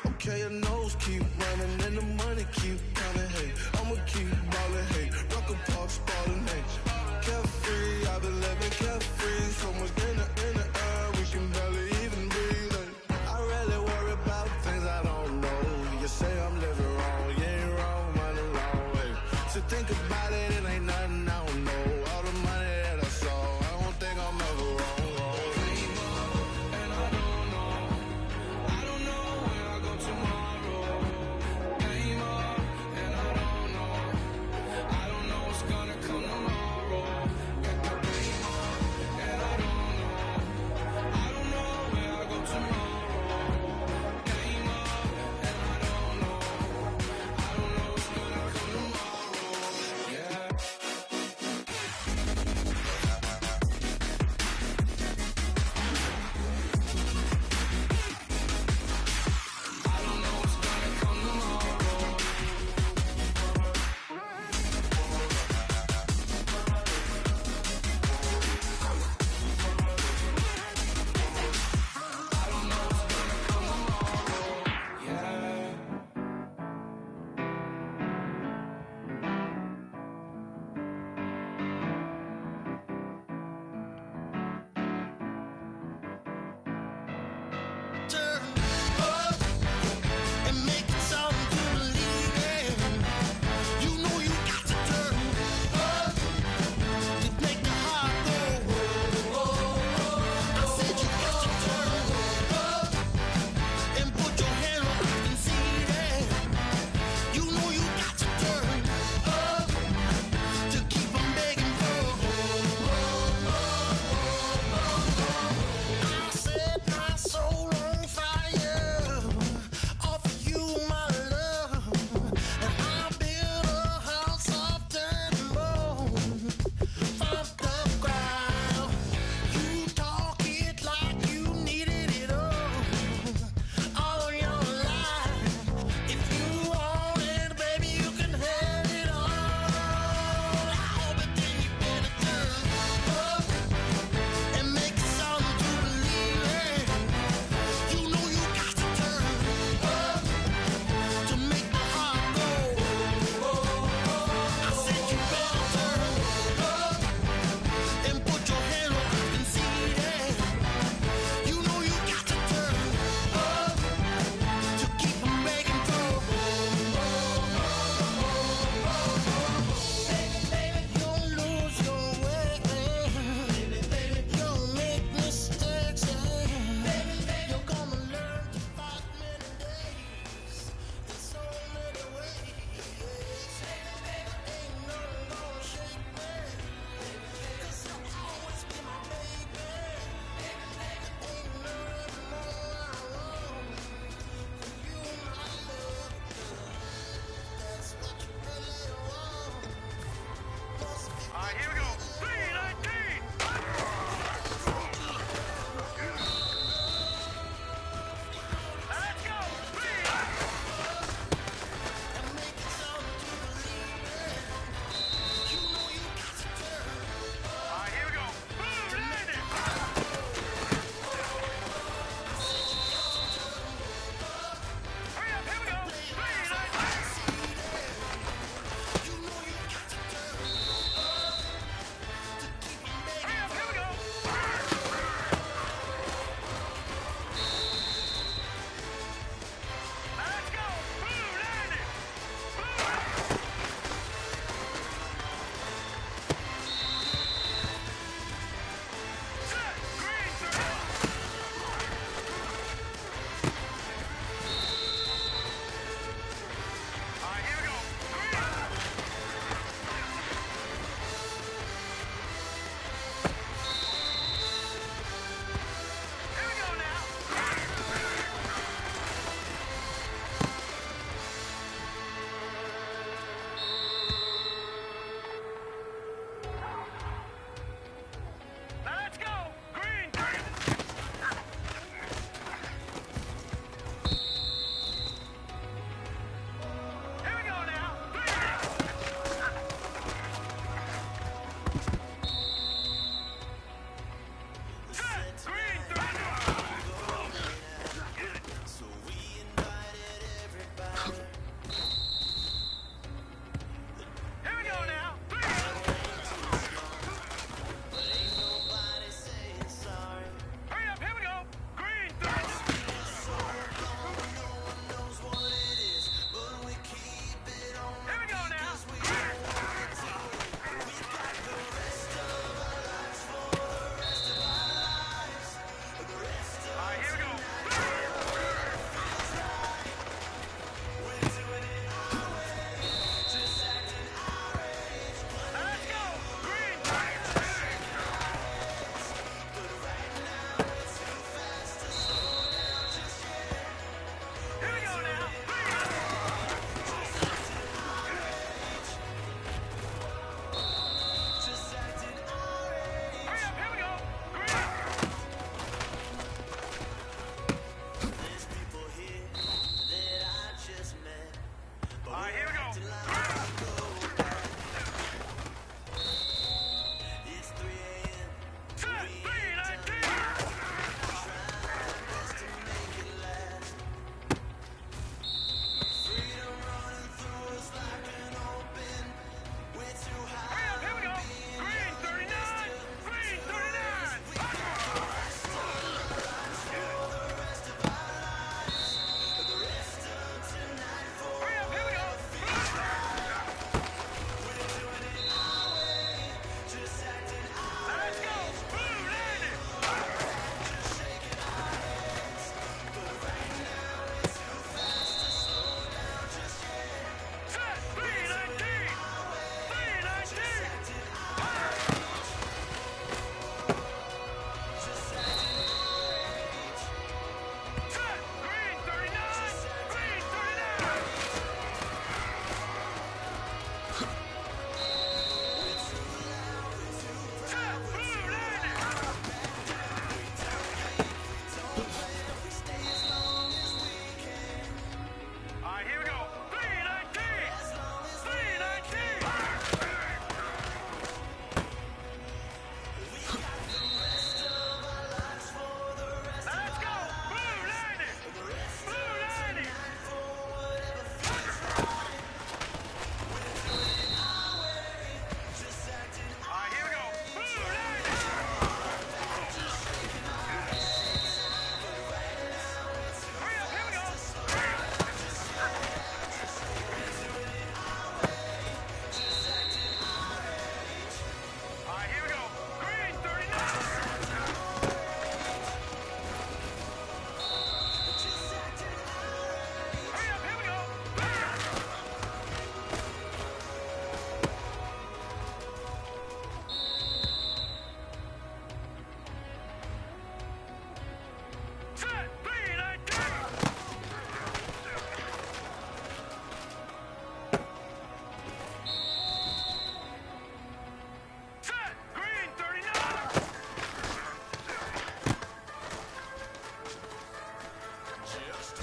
Okay, your nose keep running and the money keep coming. Hey, I'ma keep ballin'. Hey, rock a park, spallin'. Hey, carefree, I've been living carefree. So much in the air, we can barely even breathe. Hey, I really worry about things I don't know. You say I'm living wrong, you ain't wrong, run a long way. So think about it, it ain't nothing I don't know. All the money that I saw, I don't think I'm ever wrong.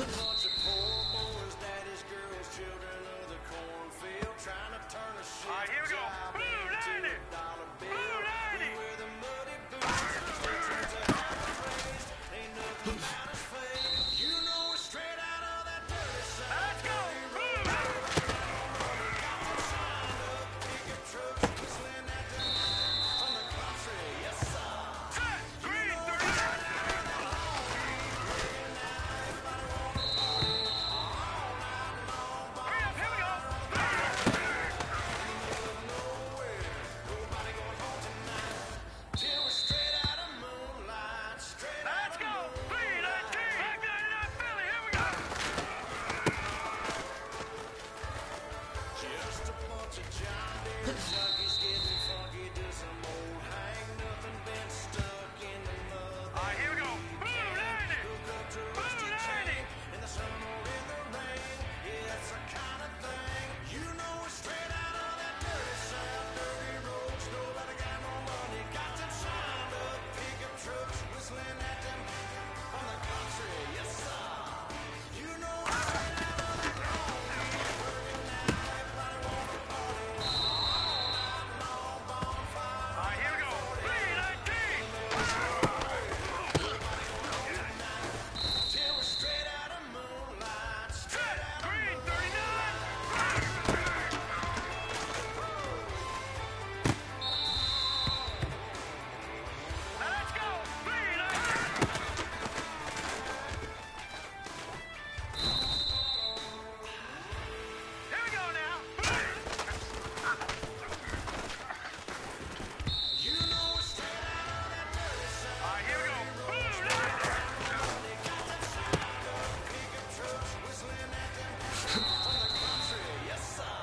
bunch of poor boys, daddy's girls, children of the cornfield, trying to turn a shit All right, here we go. job Blue into 90. a dollar bill. Blue 90. We wear the muddy boots and churches that have been raised. Ain't nothing about us fake. You know we're straight out of that dirty side. Let's go. Blue 90. Signed up, pickup trucks, whistling at them from the country. Yes, sir. Set. Green 39. Hurry up, here we go. Nobody going home tonight till we're straight out of moonlight. Straight out Let's of go. 319. Back 99 Philly, here we go. just a bunch of John Deere junkies getting funky to some old hang. Nothing been stuck in the mud. All right, here we go. Blue 90. Hook up to Blue rusty 90. chain in the sun or in the rain. Yeah, that's the kind of thing. You know we're straight out of that dirty south. Dirty roads, nobody got no money. Got them signed up, pickup trucks, whistling at them from the country. Yes, sir. You know we're straight out of that long beat. Working now, everybody wanna party. All night long, bonfire. All right, here we go. 319. Till we're straight out of moonlight. Straight out of Green 39. Now let's go. 319. Here we go now. You know we're straight out of that dirty south. All right, here we go. Blue 90. Got them signed up, pickup trucks, whistling at them from the country. Yes, sir.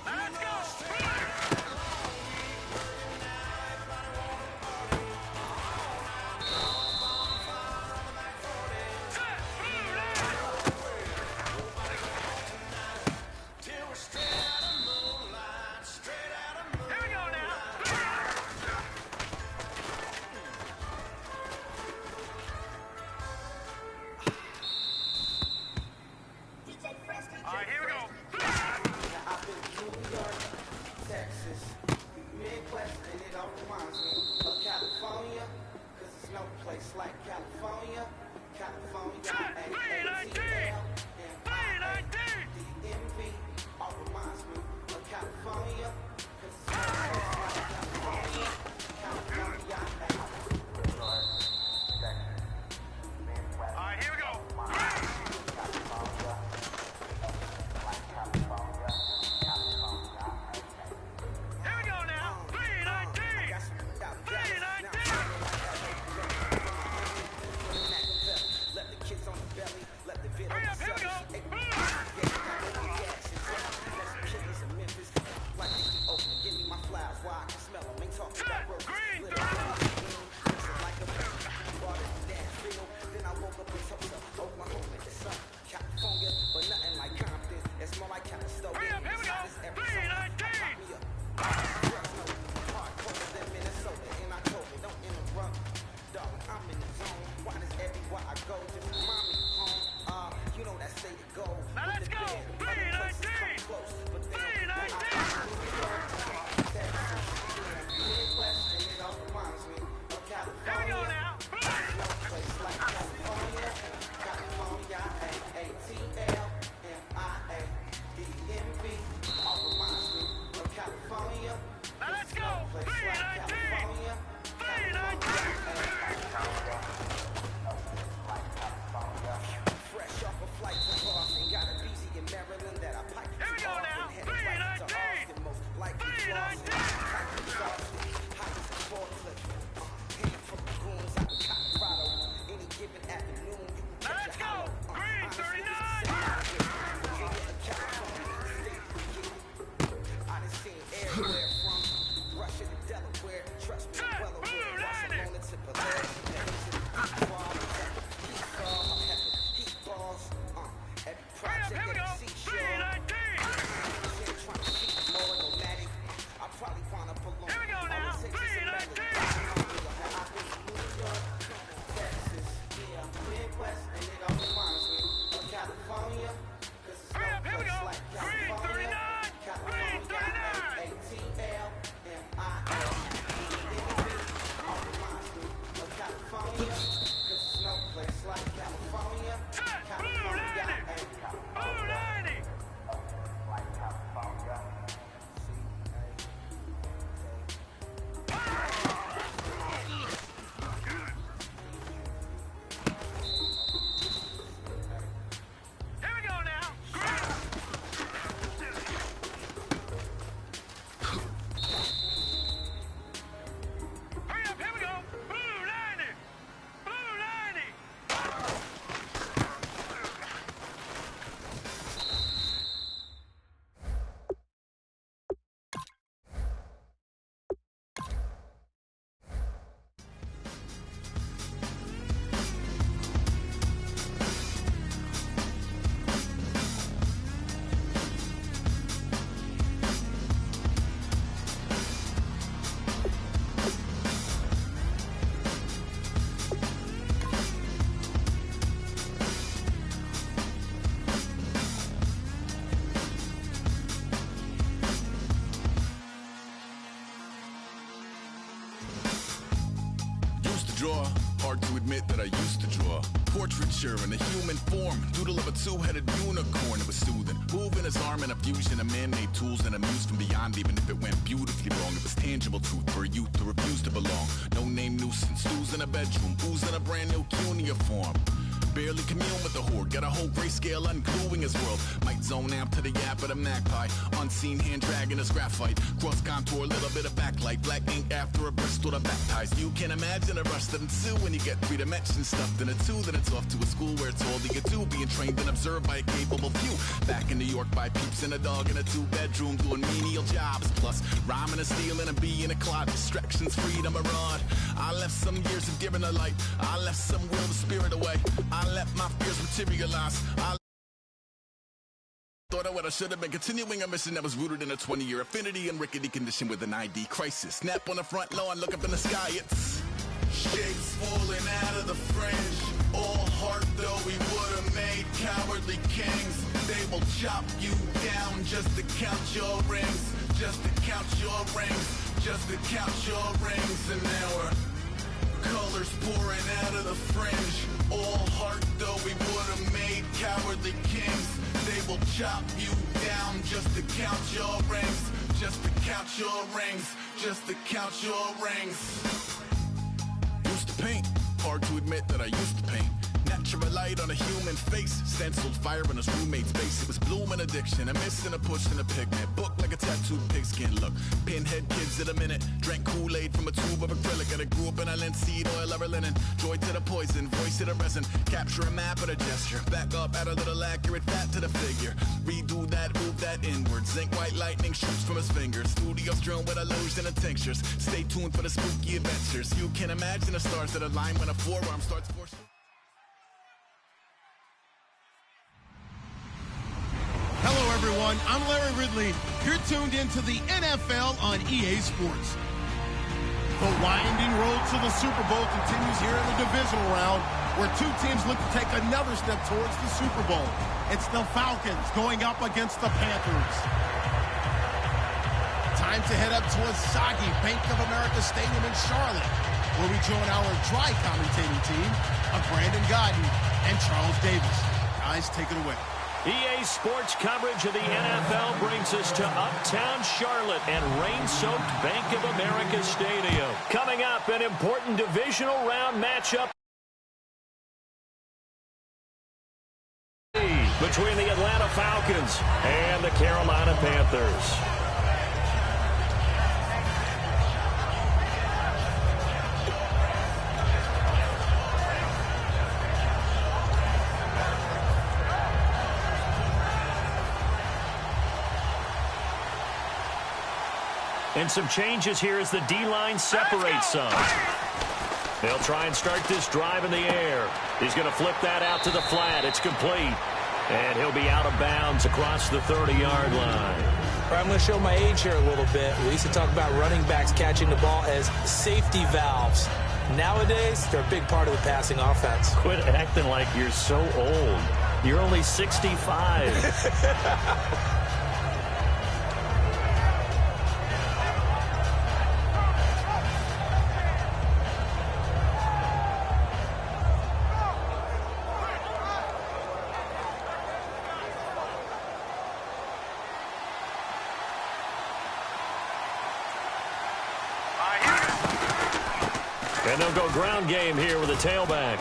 Now let's go. Set. Blue 90. Till we're straight out of moonlight. Straight out of moonlight. Here we go now. All right, here we go. I've been to New York, Texas, Midwest, and it all reminds me of California, 'cause there's no place like California. California, Set. 319. 319. DMV, all reminds me of California, 'cause there's no place like California. California, All right, here we go. Here we go now. 319. 319. let the kids on the belly, let the vid Hurry on up, the here we go. Like they keep open, give me my flowers while I can smell them. Ain't talking Set. about roses. Green Lit 39. like a water in Danville. Then I woke up in Tulsa, Oklahoma, the sun. California, but nothing like Compton. It's more like Calistoga. Hurry up, here we go. 319. Hardcore than Minnesota in October. Don't interrupt, darling. I'm in the zone. Why does everywhere I go just remind me home? You know that state of gold. Now let's go. 319. 319. Midwest, and it all reminds me of California. Here we go now. No place like California. California, AATL, MIA, DMV. All reminds me of California. Now let's go. No place like 319. California. 319. Fresh off a flight to Boston, got a BZ in Maryland that I pipe. Here we go now. 319. 319. Now let's go. Green 39. I done seen everywhere from Russia to Delaware. Trust me, Set. well aware. Blue 90. Barcelona to heat balls. Every Hurry up, project, here we every go. seashore. 319. Trying to keep more nomadic. I probably wanna belong. Here we go now. 319. Texas, yeah, Midwest, and it all reminds me admit that I used to draw portraiture in a human form, doodle of a two-headed unicorn. It was soothing, moving his arm in a fusion of man-made tools and a muse from beyond. Even if it went beautifully wrong, it was tangible truth for a youth to refuse to belong. No name nuisance, who's in a bedroom, who's in a brand new cuneiform. Barely commune with the horde, got a whole grayscale ungluing his world. Might zone amp to the yap of the magpie, unseen hand dragging his graphite. Cross contour, little bit of backlight, black ink after a Bristol to baptize. You can imagine a rush that ensue when you get 3 dimensions stuffed in a 2. Then it's off to a school where it's all that you do, being trained and observed by a capable few. Back in New York by peeps and a dog in a 2-bedroom doing menial jobs. Plus rhyming and stealing and being a clod, distractions, freedom, a rod. I left some years of giving a light, I left some will the spirit away. I let my fears materialize. I thought I would, I should have been continuing a mission that was rooted in a 20-year affinity and rickety condition with an ID crisis. Snap on the front lawn, look up in the sky, it's shapes falling out of the fringe. All heart though we would have made cowardly kings. They will chop you down just to count your rings, just to count your rings, just to count your rings. And now we're colors pouring out of the fringe. All heart though we would have made cowardly kings. They will chop you down just to count your rings, just to count your rings, just to count your rings. Used to paint, hard to admit that I used to paint. Natural light on a human face, stenciled fire in his roommate's face. It was blooming addiction, a miss and a push and a pigment. Book like a tattooed pigskin look. Pinhead kids in a minute, drank Kool-Aid from a tube of acrylic. And I grew up in a linseed oil of linen. Joy to the poison, voice to the resin. Capture a map of a gesture. Back up, add a little accurate fat to the figure. Redo that, move that inward. Zinc white lightning shoots from his fingers. Studio strewn with illusion and tinctures. Stay tuned for the spooky adventures. You can imagine the stars that align when a forearm starts forcing. Hello, everyone. I'm Larry Ridley. You're tuned into the NFL on EA Sports. The winding road to the Super Bowl continues here in the divisional round, where 2 teams look to take another step towards the Super Bowl. It's the Falcons going up against the Panthers. Time to head up to a soggy Bank of America Stadium in Charlotte, where we join our dry commentating team of Brandon Godden and Charles Davis. Guys, take it away. EA Sports coverage of the NFL brings us to uptown Charlotte and rain-soaked Bank of America Stadium. Coming up, an important divisional round matchup between the Atlanta Falcons and the Carolina Panthers. And some changes here as the D-line separates some. They'll try and start this drive in the air. He's going to flip that out to the flat. It's complete. And he'll be out of bounds across the 30-yard line. I'm going to show my age here a little bit. We used to talk about running backs catching the ball as safety valves. Nowadays, they're a big part of the passing offense. Quit acting like you're so old. You're only 65. And they'll go ground game here with a tailback.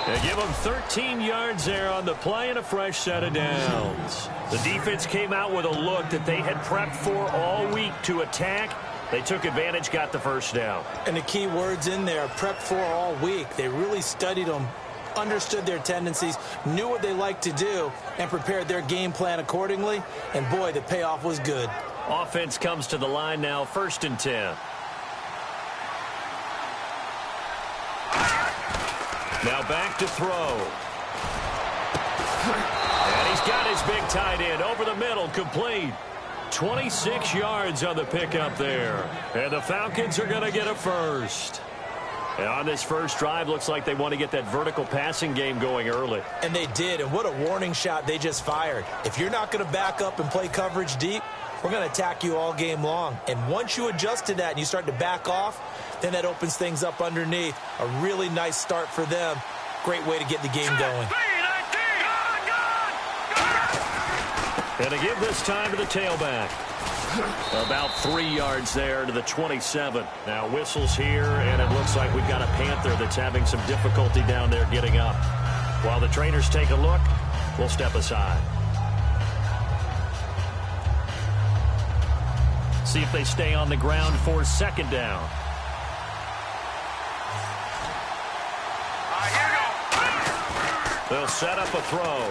They give them 13 yards there on the play and a fresh set of downs. The defense came out with a look that they had prepped for all week to attack. They took advantage, got the first down. And the key words in there, prepped for all week. They really studied them, understood their tendencies, knew what they liked to do, and prepared their game plan accordingly. And, boy, the payoff was good. Offense comes to the line now, 1st and 10. Now back to throw. And he's got his big tight end over the middle, complete. 26 yards on the pickup there. And the Falcons are going to get a first. And on this first drive, looks like they want to get that vertical passing game going early. And they did, and what a warning shot they just fired. If you're not going to back up and play coverage deep, we're going to attack you all game long. And once you adjust to that and you start to back off, then that opens things up underneath. A really nice start for them. Great way to get the game going. And to give this time to the tailback. About 3 yards there to the 27. Now whistles here, and it looks like we've got a Panther that's having some difficulty down there getting up. While the trainers take a look, we'll step aside. See if they stay on the ground for second down. They'll set up a throw.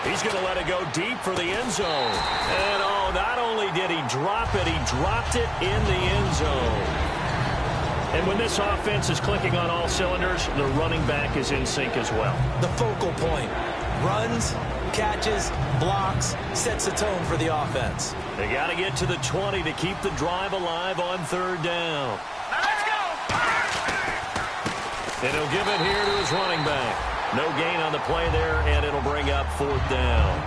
He's going to let it go deep for the end zone. And, oh, not only did he drop it, he dropped it in the end zone. And when this offense is clicking on all cylinders, the running back is in sync as well. The focal point. Runs, catches, blocks, sets the tone for the offense. They got to get to the 20 to keep the drive alive on third down. Now let's go! And he'll give it here to his running back. No gain on the play there, and it'll bring up fourth down.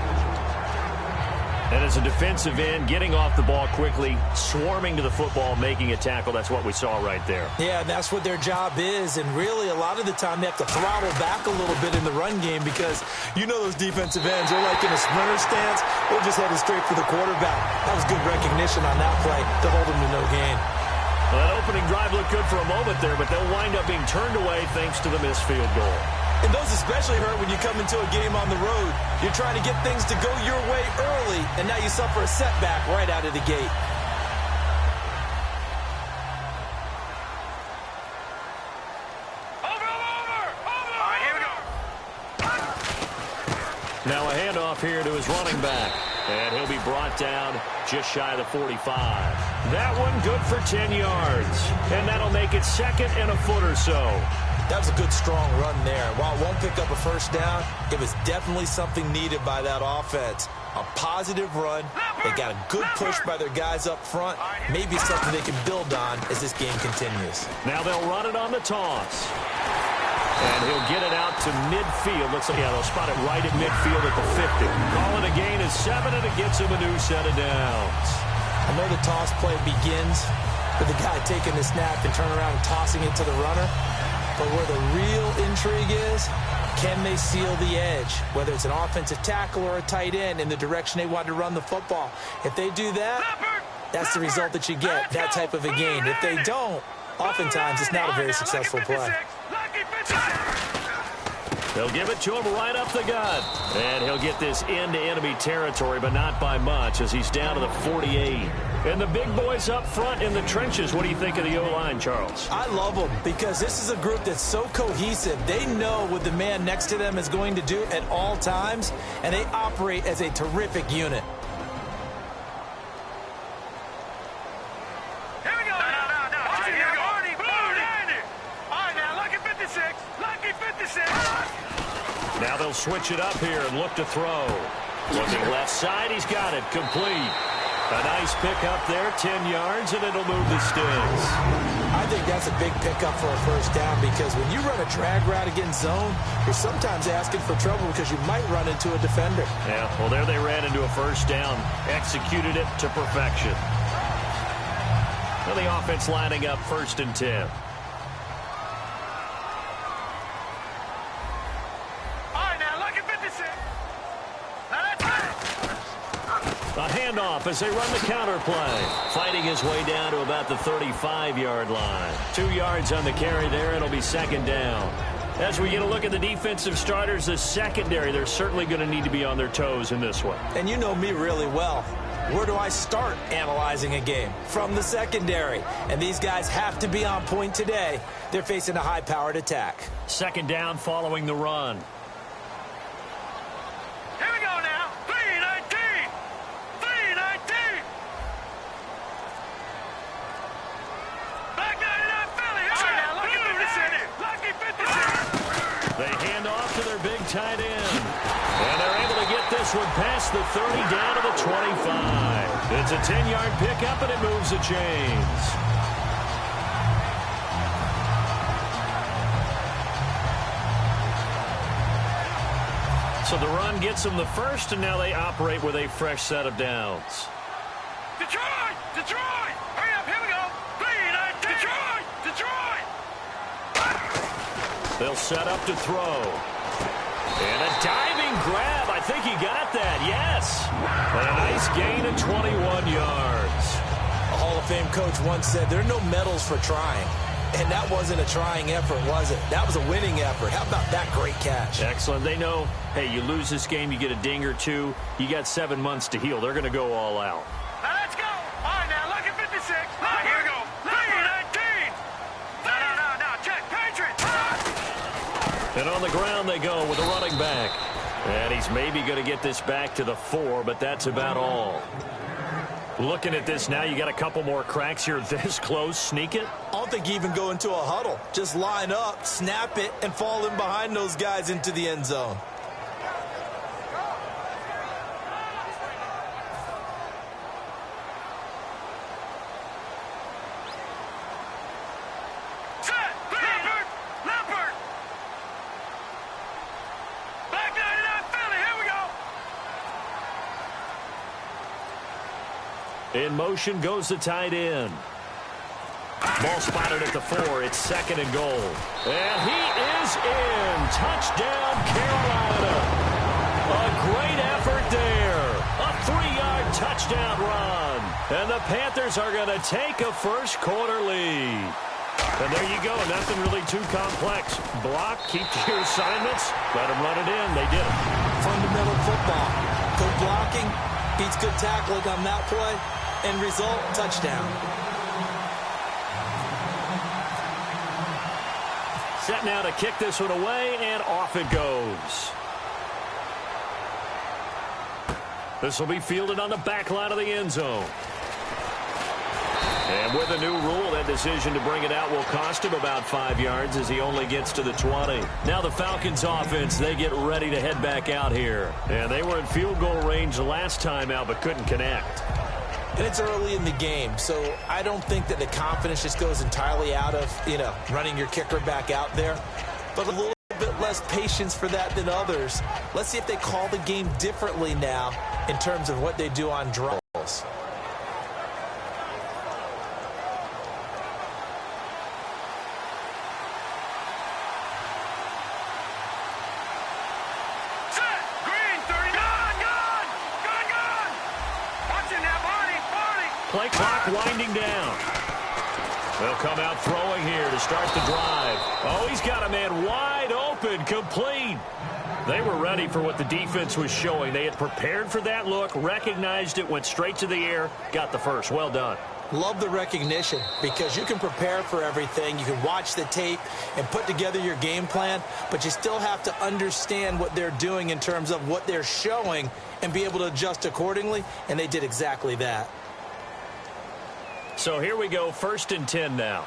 And as a defensive end, getting off the ball quickly, swarming to the football, making a tackle, that's what we saw right there. Yeah, and that's what their job is, and really a lot of the time they have to throttle back a little bit in the run game because you know those defensive ends, they're like in a sprinter stance, they're just headed straight for the quarterback. That was good recognition on that play to hold them to no gain. Well, that opening drive looked good for a moment there, but they'll wind up being turned away thanks to the missed field goal. And those especially hurt when you come into a game on the road. You're trying to get things to go your way early, and now you suffer a setback right out of the gate. Over! All right, here we go. Now a handoff here to his running back. And he'll be brought down just shy of the 45. That one good for 10 yards. And that'll make it second and a foot or so. That was a good, strong run there. While it won't pick up a first down, it was definitely something needed by that offense. A positive run. They got a good push by their guys up front. Maybe something they can build on as this game continues. Now they'll run it on the toss. And he'll get it out to midfield. Looks like, yeah, they'll spot it right at midfield at the 50. Calling a gain is 7, and it gets him a new set of downs. I know the toss play begins with the guy taking the snap and turning around and tossing it to the runner. But where the real intrigue is, can they seal the edge? Whether it's an offensive tackle or a tight end in the direction they want to run the football. If they do that, that's the result that you get, that type of a gain. If they don't, oftentimes it's not a very successful play. They'll give it to him right up the gut. And he'll get this into enemy territory, but not by much as he's down to the 48. And the big boys up front in the trenches. What do you think of the O-line, Charles? I love them because this is a group that's so cohesive. They know what the man next to them is going to do at all times, and they operate as a terrific unit. Here we go. No. Here we go. All right, now, lucky 56. Lucky 56. Now they'll switch it up here and look to throw. Looking left side, he's got it. Complete. A nice pickup there, 10 yards, and it'll move the sticks. I think that's a big pickup for a first down because when you run a drag route against zone, you're sometimes asking for trouble because you might run into a defender. Yeah, well, there they ran into a first down. Executed it to perfection. Well, the offense lining up 1st and 10. A handoff as they run the counter play. Fighting his way down to about the 35-yard line. 2 yards on the carry there. It'll be second down. As we get a look at the defensive starters, the secondary, they're certainly going to need to be on their toes in this one. And you know me really well. Where do I start analyzing a game? From the secondary. And these guys have to be on point today. They're facing a high-powered attack. Second down following the run. Here we go now. 3-19. Back 99 Philly. All right, now, lucky 56. They hand off to their big tight end. And they're able to get this one past the 30 down to the 25. It's a 10-yard pickup, and it moves the chains. So the run gets them the first, and now they operate with a fresh set of downs. Detroit! Hurry up, here we go. 3-19. They'll set up to throw. And a diving grab. I think he got that. Yes. And a nice gain of 21 yards. A Hall of Fame coach once said, there are no medals for trying. And that wasn't a trying effort, was it? That was a winning effort. How about that great catch? Excellent. They know, hey, you lose this game, you get a ding or two. You got 7 months to heal. They're going to go all out. Now let's go. All right, now look at 56. All right, here we go. 19. No. Check. Patriots. And on the ground they go with a running back. And he's maybe going to get this back to the 4, but that's about all. Looking at this now, you got a couple more cracks here this close. Sneak it. I don't think you even go into a huddle. Just line up, snap it, and fall in behind those guys into the end zone. In motion goes the tight end. Ball spotted at the 4. It's 2nd and goal. And he is in. Touchdown, Carolina. A great effort there. A 3-yard touchdown run. And the Panthers are going to take a first-quarter lead. And there you go. Nothing really too complex. Block, keep to your assignments. Let them run it in. They did it. Fundamental football. Good blocking beats good tackling on that play. End result, touchdown. Set now to kick this one away, and off it goes. This will be fielded on the back line of the end zone. And with a new rule, that decision to bring it out will cost him about 5 yards as he only gets to the 20. Now the Falcons offense, they get ready to head back out here. And they were in field goal range last time out but couldn't connect. And it's early in the game, so I don't think that the confidence just goes entirely out of, running your kicker back out there. But a little bit less patience for that than others. Let's see if they call the game differently now in terms of what they do on drills. Play clock winding down. They'll come out throwing here to start the drive. Oh, he's got a man wide open, complete. They were ready for what the defense was showing. They had prepared for that look, recognized it, went straight to the air, got the first. Well done. Love the recognition because you can prepare for everything. You can watch the tape and put together your game plan, but you still have to understand what they're doing in terms of what they're showing and be able to adjust accordingly, and they did exactly that. So here we go, 1st and 10 now.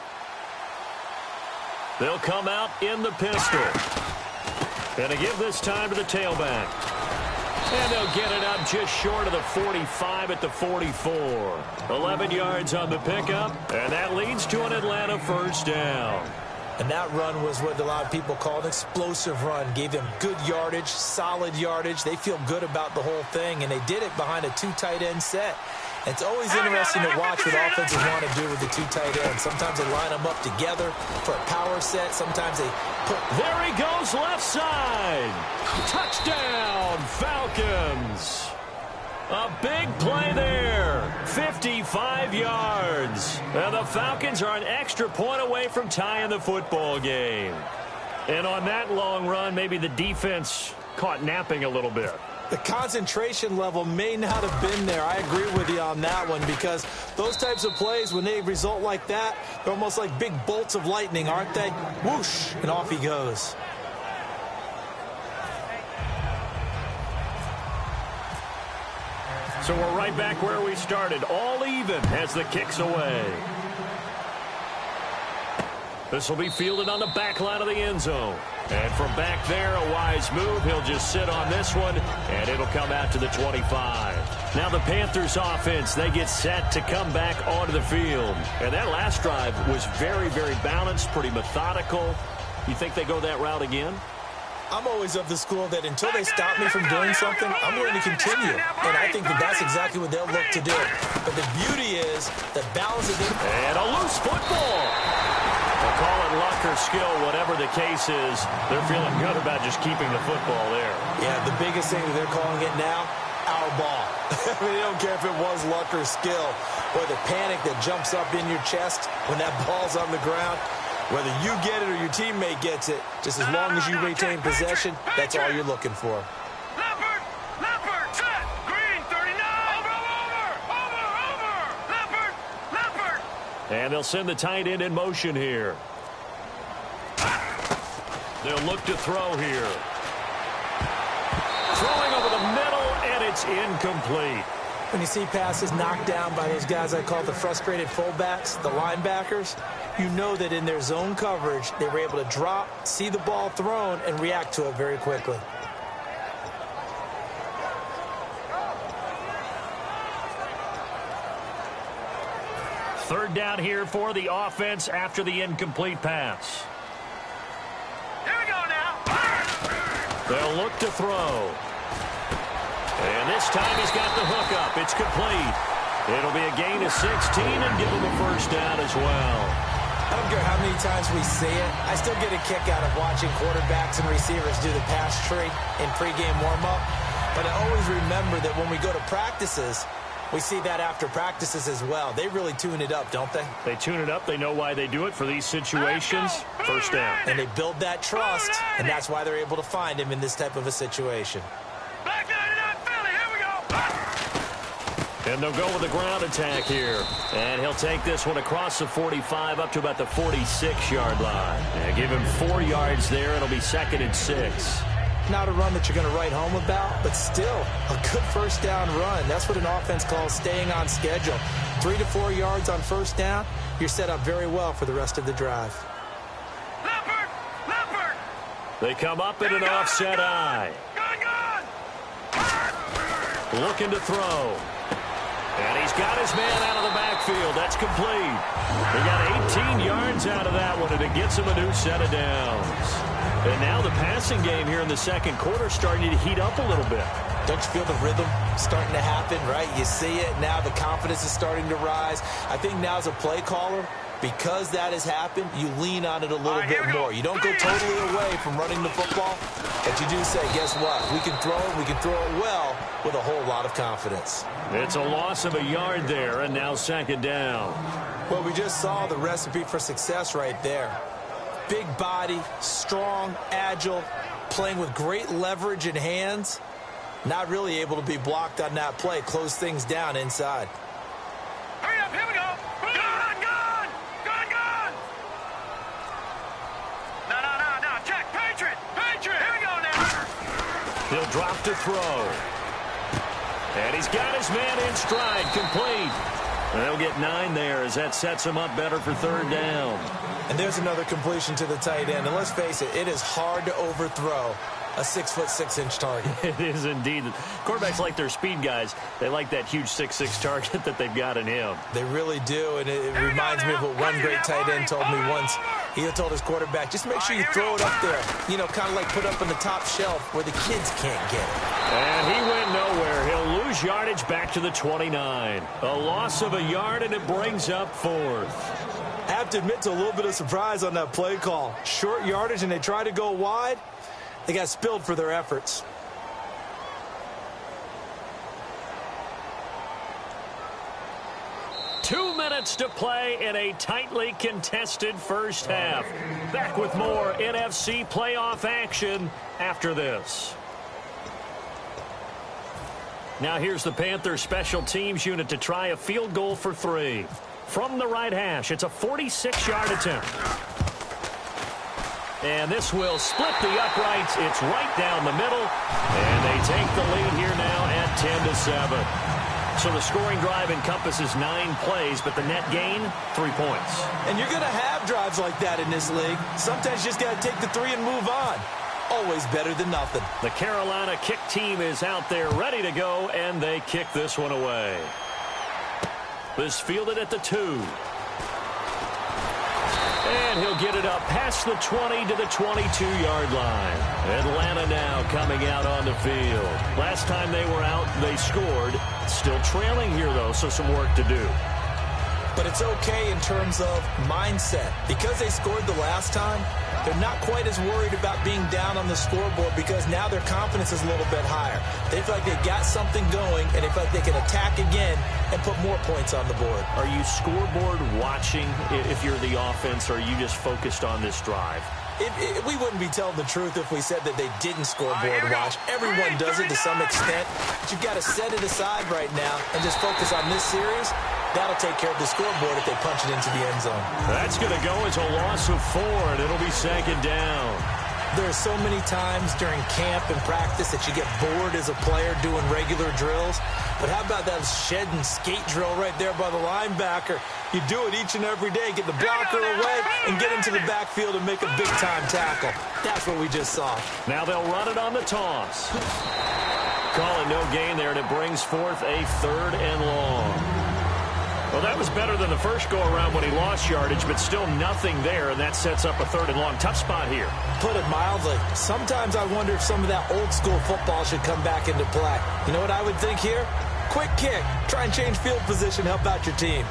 They'll come out in the pistol. And to give this time to the tailback. And they'll get it up just short of the 45 at the 44. 11 yards on the pickup, and that leads to an Atlanta first down. And that run was what a lot of people call an explosive run. Gave them good yardage, solid yardage. They feel good about the whole thing, and they did it behind a 2 tight end set. It's always interesting to watch what offenses want to do with the 2 tight ends. Sometimes they line them up together for a power set. Sometimes they put... There he goes, left side. Touchdown, Falcons. A big play there. 55 yards. And the Falcons are an extra point away from tying the football game. And on that long run, maybe the defense caught napping a little bit. The concentration level may not have been there. I agree with you on that one because those types of plays, when they result like that, they're almost like big bolts of lightning, aren't they? Whoosh, and off he goes. So we're right back where we started, all even as the kick's away. This will be fielded on the back line of the end zone. And from back there, a wise move. He'll just sit on this one, and it'll come out to the 25. Now the Panthers offense, they get set to come back onto the field. And that last drive was very, very balanced, pretty methodical. You think they go that route again? I'm always of the school that until they stop me from doing something, I'm going to continue. And I think that that's exactly what they'll look to do. But the beauty is the balance of it. And a loose football. Well, call it luck or skill, whatever the case is, they're feeling good about just keeping the football there. Yeah, the biggest thing that they're calling it now, our ball. I mean, they don't care if it was luck or skill, or the panic that jumps up in your chest when that ball's on the ground. Whether you get it or your teammate gets it, just as long as you retain possession, that's all you're looking for. Leopard, set, green, 39, over, Leopard. And they'll send the tight end in motion here. They'll look to throw here. Throwing over the middle, and it's incomplete. When you see passes knocked down by those guys I call the frustrated fullbacks, the linebackers, you know that in their zone coverage, they were able to drop, see the ball thrown, and react to it very quickly. Third down here for the offense after the incomplete pass. Here we go now. They'll look to throw. And this time he's got the hook up. It's complete. It'll be a gain of 16 and give him a first down as well. I don't care how many times we see it. I still get a kick out of watching quarterbacks and receivers do the pass tree in pregame warm-up. But I always remember that when we go to practices, we see that after practices as well. They really tune it up, don't they? They tune it up. They know why they do it for these situations. First down. And they build that trust, and that's why they're able to find him in this type of a situation. Black 99 Philly, here we go. And they'll go with the ground attack here. And he'll take this one across the 45 up to about the 46-yard line. And give him 4 yards there. It'll be 2nd and 6. Not a run that you're going to write home about, but still a good first down run. That's what an offense calls staying on schedule. 3 to 4 yards on first down, you're set up very well for the rest of the drive. Leopard. They come up in an offset eye. Looking to throw. And he's got his man out of the backfield. That's complete. He got 18 yards out of that one, and it gets him a new set of downs. And now the passing game here in the second quarter starting to heat up a little bit. Don't you feel the rhythm starting to happen, right? You see it now. The confidence is starting to rise. I think now as a play caller, because that has happened, you lean on it a little bit more. You don't go totally away from running the football, but you do say, guess what? We can throw it. We can throw it well with a whole lot of confidence. It's a loss of a yard there, and now 2nd down. Well, we just saw the recipe for success right there. Big body, strong, agile, playing with great leverage in hands. Not really able to be blocked on that play. Close things down inside. Hurry up, here we go. Gone. No, check. Patriot, here we go now. He'll drop to throw. And he's got his man in stride, complete. And they'll get 9 there as that sets him up better for 3rd down. And there's another completion to the tight end. And let's face it, it is hard to overthrow a 6'6" target. It is indeed. Quarterbacks like their speed guys. They like that huge 6'6" target that they've got in him. They really do, and it reminds me of what one great tight end told me once. He had told his quarterback, just make sure you throw it up there. You know, kind of like put up on the top shelf where the kids can't get it. And he went nowhere. He'll lose yardage back to the 29. A loss of a yard, and it brings up 4th. I have to admit to a little bit of surprise on that play call. Short yardage, and they try to go wide. They got spilled for their efforts. Two minutes to play in a tightly contested first half. Back with more NFC playoff action after this. Now here's the Panthers special teams unit to try a field goal for 3. From the right hash, it's a 46-yard attempt. And this will split the uprights. It's right down the middle. And they take the lead here now at 10-7. So the scoring drive encompasses 9 plays, but the net gain, 3 points. And you're going to have drives like that in this league. Sometimes you just got to take the 3 and move on. Always better than nothing. The Carolina kick team is out there ready to go, and they kick this one away. This fielded at the 2. And he'll get it up past the 20 to the 22-yard line. Atlanta now coming out on the field. Last time they were out, they scored. Still trailing here, though, so some work to do. but it's okay in terms of mindset. Because they scored the last time, they're not quite as worried about being down on the scoreboard because now their confidence is a little bit higher. They feel like they've got something going, and they feel like they can attack again and put more points on the board. Are you scoreboard watching if you're the offense, or are you just focused on this drive? We wouldn't be telling the truth if we said that they didn't scoreboard watch. Everyone does it to some extent, but you've got to set it aside right now and just focus on this series. That'll take care of the scoreboard if they punch it into the end zone. That's going to go as a loss of 4, and it'll be 2nd down. There are so many times during camp and practice that you get bored as a player doing regular drills. But how about that shed and skate drill right there by the linebacker? You do it each and every day. Get the blocker away and get into the backfield and make a big-time tackle. That's what we just saw. Now they'll run it on the toss. Calling no gain there, and it brings forth a 3rd and long. Well, that was better than the first go-around when he lost yardage, but still nothing there, and that sets up a 3rd and long. Tough spot here. Put it mildly. Sometimes I wonder if some of that old-school football should come back into play. You know what I would think here? Quick kick. Try and change field position. Help out your team.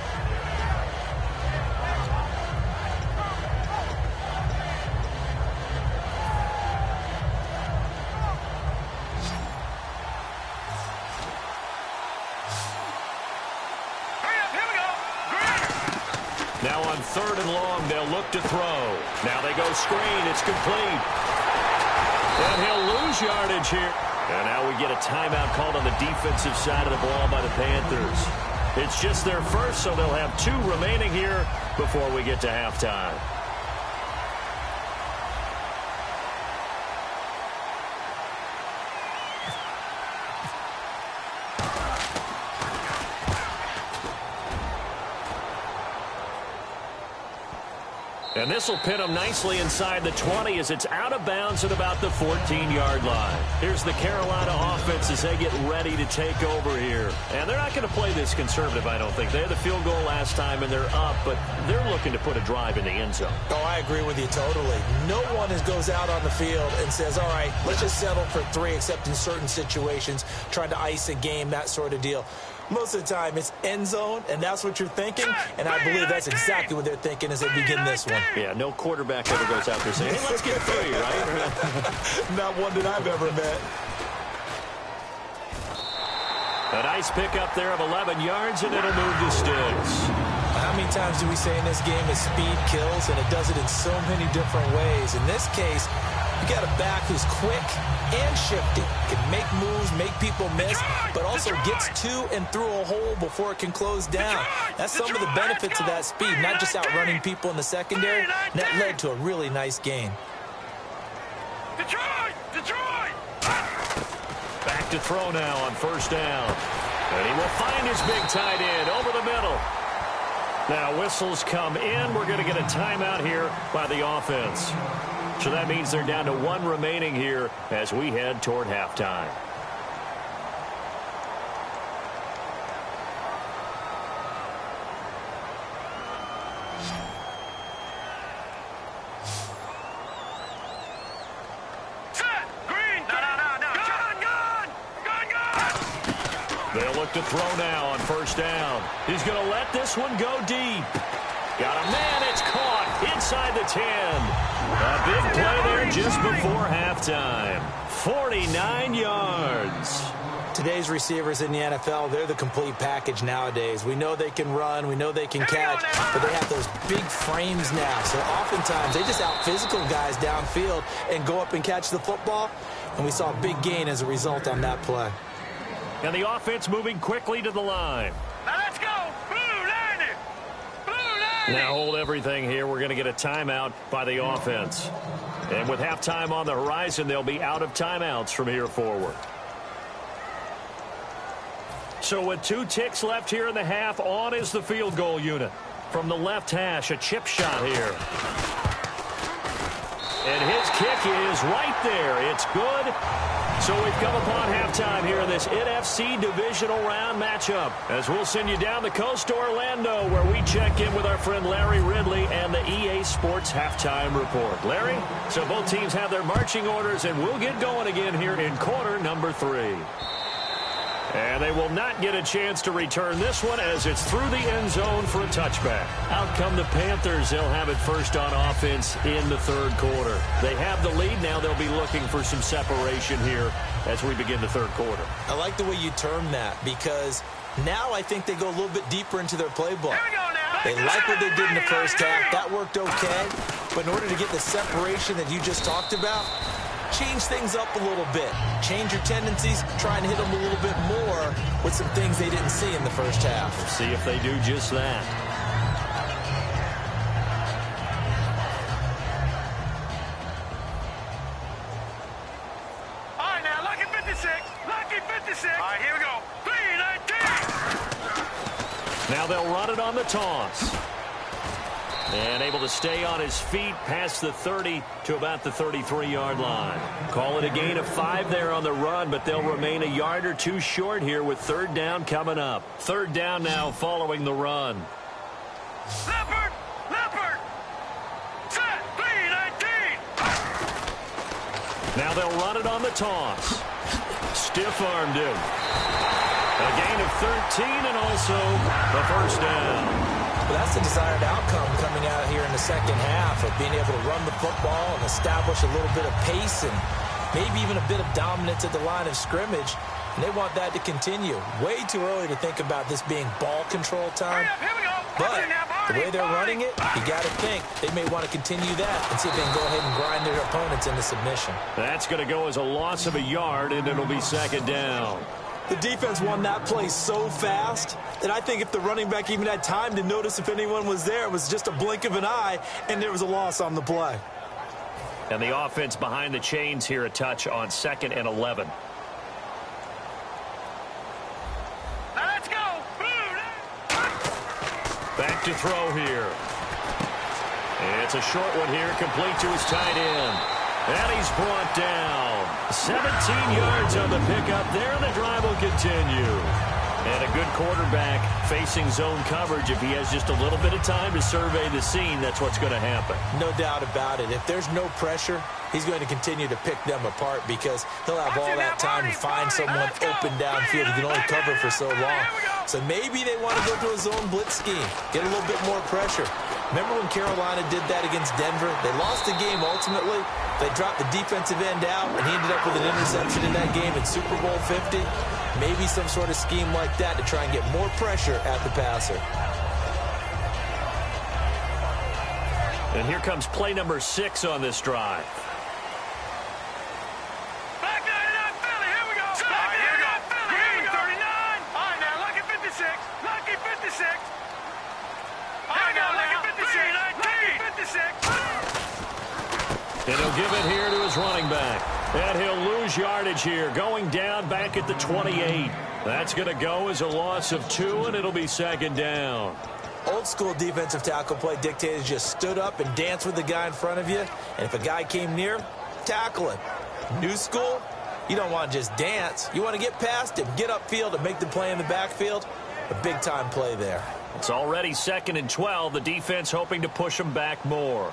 Now on 3rd and long, they'll look to throw. Now they go screen. It's complete. And he'll lose yardage here. And now we get a timeout called on the defensive side of the ball by the Panthers. It's just their first, so they'll have 2 remaining here before we get to halftime. And this will pin them nicely inside the 20 as it's out of bounds at about the 14-yard line. Here's the Carolina offense as they get ready to take over here. And they're not going to play this conservative, I don't think. They had the field goal last time, and they're up, but they're looking to put a drive in the end zone. Oh, I agree with you totally. No one goes out on the field and says, all right, let's just settle for 3, except in certain situations, trying to ice a game, that sort of deal. Most of the time, it's end zone, and that's what you're thinking, and I believe that's exactly what they're thinking as they begin this one. Yeah, no quarterback ever goes out there saying, hey, let's get 3, right? Not one that I've ever met. A nice pickup there of 11 yards, and it'll move to sticks. How many times do we say in this game that speed kills, and it does it in so many different ways? In this case, you got a back who's quick and shifty, can make moves, make people miss, but also gets to and through a hole before it can close down. That's some of the benefits of that speed, not just outrunning people in the secondary. And that led to a really nice gain. Detroit! Back to throw now on 1st down. And he will find his big tight end over the middle. Now whistles come in. We're going to get a timeout here by the offense. So that means they're down to 1 remaining here as we head toward halftime. Set! Green! Gun! They'll look to throw now on 1st down. He's going to let this one go deep. Got a man. It's caught inside the 10. A big play there just before halftime. 49 yards. Today's receivers in the NFL, they're the complete package nowadays. We know they can run, we know they can catch, but they have those big frames now. So oftentimes they just out-physical guys downfield and go up and catch the football. And we saw a big gain as a result on that play. And the offense moving quickly to the line. Now let's go! Now hold everything here. We're going to get a timeout by the offense. And with halftime on the horizon, they'll be out of timeouts from here forward. So with 2 ticks left here in the half, on is the field goal unit. From the left hash, a chip shot here. And his kick is right there. It's good. So we've come upon halftime here in this NFC divisional round matchup, as we'll send you down the coast to Orlando, where we check in with our friend Larry Ridley and the EA Sports Halftime Report. Larry, so both teams have their marching orders, and we'll get going again here in quarter number 3. And they will not get a chance to return this one as it's through the end zone for a touchback. Out come the Panthers. They'll have it first on offense in the third quarter. They have the lead. Now they'll be looking for some separation here as we begin the third quarter. I like the way you term that because now I think they go a little bit deeper into their playbook. They like what they did in the first half. That worked okay. But in order to get the separation that you just talked about, change things up a little bit. Change your tendencies. Try and hit them a little bit more with some things they didn't see in the first half. We'll see if they do just that. All right, now, lucky 56. Lucky 56. All right, here we go. 3-19. Now they'll run it on the toss. And able to stay on his feet past the 30 to about the 33-yard line. Call it a gain of 5 there on the run, but they'll remain a yard or two short here with third down coming up. Third down now following the run. Leopard! Leopard! Set! 3-19. Now they'll run it on the toss. Stiff-armed him. A gain of 13 and also the first down. But that's the desired outcome coming out here in the second half of being able to run the football and establish a little bit of pace and maybe even a bit of dominance at the line of scrimmage. And they want that to continue. Way too early to think about this being ball control time. But the way they're running it, you got to think they may want to continue that and see if they can go ahead and grind their opponents into submission. That's going to go as a loss of a yard, and it'll be second down. The defense won that play so fast that I think if the running back even had time to notice if anyone was there, it was just a blink of an eye, and there was a loss on the play. And the offense behind the chains here, a touch on 2nd and 11. Now let's go. Back to throw here. It's a short one here, complete to his tight end. And he's brought down. 17 yards on the pickup there, and the drive will continue. And a good quarterback facing zone coverage. If he has just a little bit of time to survey the scene, that's what's going to happen. No doubt about it. If there's no pressure, he's going to continue to pick them apart because he'll have all that time to find someone open downfield. He can only cover for so long. So maybe they want to go to a zone blitz scheme, get a little bit more pressure. Remember when Carolina did that against Denver? They lost the game ultimately. They dropped the defensive end out, and he ended up with an interception in that game in Super Bowl 50. Maybe some sort of scheme like that to try and get more pressure at the passer. And here comes play number 6 on this drive. Back 99, Philly, here we go. Back 99, Philly, here we go. 39. All right, now, lucky 56. Lucky 56. All right, now, lucky 56. Lucky 56. And he'll give it here to his running back. And he'll lose yardage here, going down back at the 28. That's going to go as a loss of 2, and it'll be second down. Old school defensive tackle play dictated just stood up and danced with the guy in front of you. And if a guy came near, tackle him. New school, you don't want to just dance. You want to get past him, get upfield, and make the play in the backfield. A big-time play there. It's already 2nd and 12. The defense hoping to push him back more.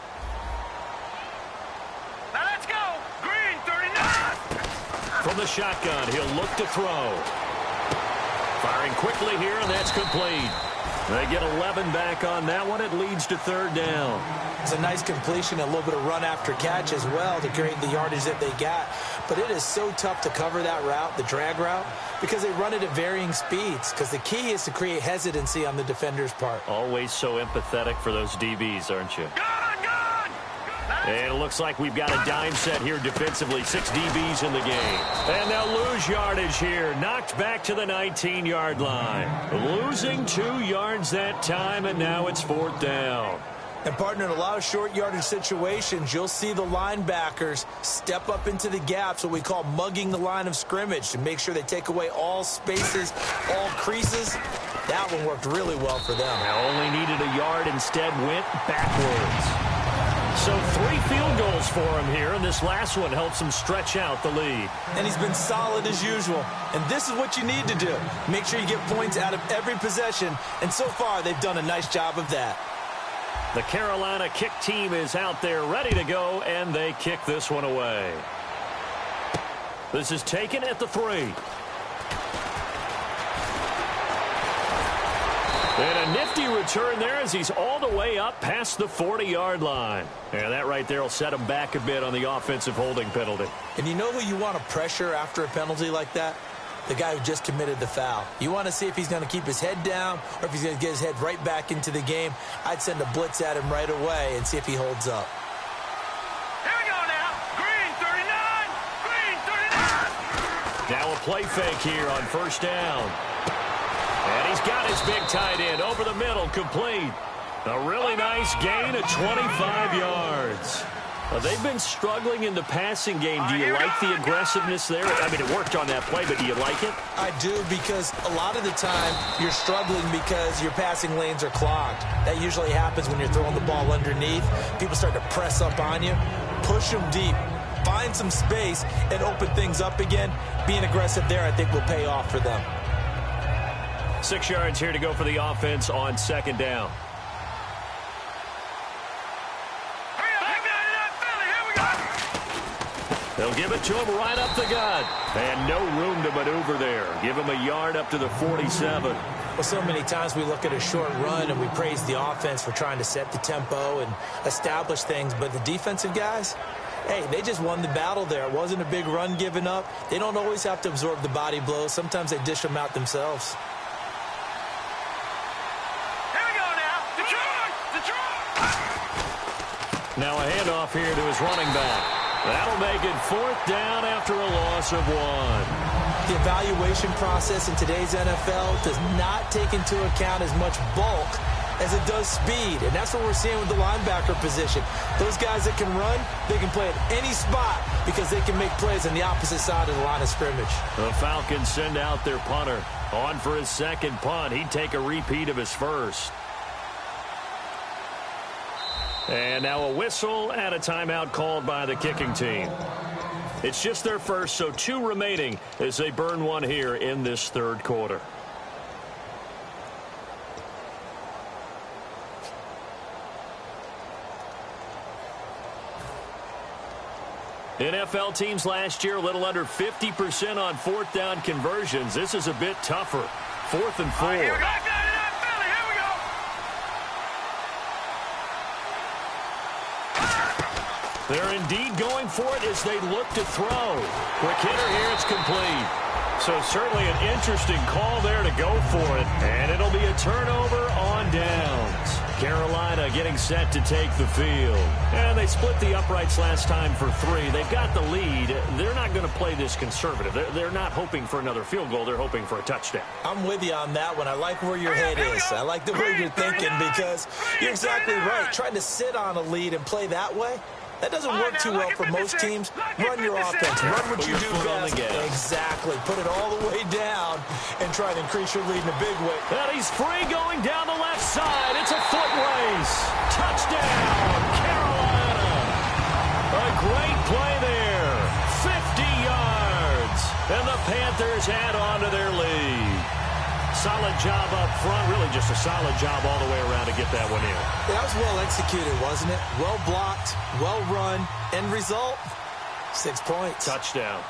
Now let's go. Green, 39. From the shotgun, he'll look to throw. Firing quickly here, and that's complete. They get 11 back on that one. It leads to third down. It's a nice completion, a little bit of run after catch as well to create the yardage that they got. But it is so tough to cover that route, the drag route, because they run it at varying speeds. Because the key is to create hesitancy on the defender's part. Always so empathetic for those DBs, aren't you? And it looks like we've got a dime set here defensively. 6 DBs in the game. And they'll lose yardage here. Knocked back to the 19-yard line. Losing 2 yards that time, and now it's fourth down. And, partner, in a lot of short yardage situations, you'll see the linebackers step up into the gaps, what we call mugging the line of scrimmage, to make sure they take away all spaces, all creases. That one worked really well for them. Now only needed a yard, instead went backwards. So 3 field goals for him here, and this last one helps him stretch out the lead. And he's been solid as usual. And this is what you need to do. Make sure you get points out of every possession. And so far, they've done a nice job of that. The Carolina kick team is out there ready to go, and they kick this one away. This is taken at the 3. And a nifty return there as he's all the way up past the 40-yard line. And that right there will set him back a bit on the offensive holding penalty. And you know who you want to pressure after a penalty like that? The guy who just committed the foul. You want to see if he's going to keep his head down or if he's going to get his head right back into the game. I'd send a blitz at him right away and see if he holds up. Here we go now. Green 39. Green 39. Now a play fake here on first down. And he's got his big tight end over the middle, complete. A really nice gain of 25 yards. They've been struggling in the passing game. Do you like the aggressiveness there? I mean, it worked on that play, but do you like it? I do, because a lot of the time you're struggling because your passing lanes are clogged. That usually happens when you're throwing the ball underneath. People start to press up on you. Push them deep. Find some space and open things up again. Being aggressive there, I think, will pay off for them. 6 yards here to go for the offense on second down. They'll give it to him right up the gut. And no room to maneuver there. Give him a yard up to the 47. Well, so many times we look at a short run and we praise the offense for trying to set the tempo and establish things. But the defensive guys, hey, they just won the battle there. It wasn't a big run given up. They don't always have to absorb the body blows. Sometimes they dish them out themselves. Now a handoff here to his running back. That'll make it fourth down after a loss of 1. The evaluation process in today's NFL does not take into account as much bulk as it does speed, and that's what we're seeing with the linebacker position. Those guys that can run, they can play at any spot because they can make plays on the opposite side of the line of scrimmage. The Falcons send out their punter. On for his second punt. He'd take a repeat of his first. And now a whistle and a timeout called by the kicking team. It's just their first, so 2 remaining as they burn 1 here in this third quarter. NFL teams last year a little under 50% on fourth down conversions. This is a bit tougher. 4th and 4. They're indeed going for it as they look to throw. Quick hitter here, it's complete. So certainly an interesting call there to go for it. And it'll be a turnover on downs. Carolina getting set to take the field. And they split the uprights last time for 3. They've got the lead. They're not going to play this conservative. They're not hoping for another field goal. They're hoping for a touchdown. I'm with you on that one. I like where your head is. I like the way you're thinking because you're exactly right. Trying to sit on a lead and play that way, that doesn't work too well for most teams. Run your offense. Run what you do best. Exactly. Put it all the way down and try to increase your lead in a big way. And he's free going down the left side. It's a foot race. Touchdown, Carolina. A great play there. 50 yards. And the Panthers add on to their lead. Solid job up front. Really just a solid job all the way around to get that one in. That was well executed, wasn't it? Well blocked, well run. End result, 6 points. Touchdown.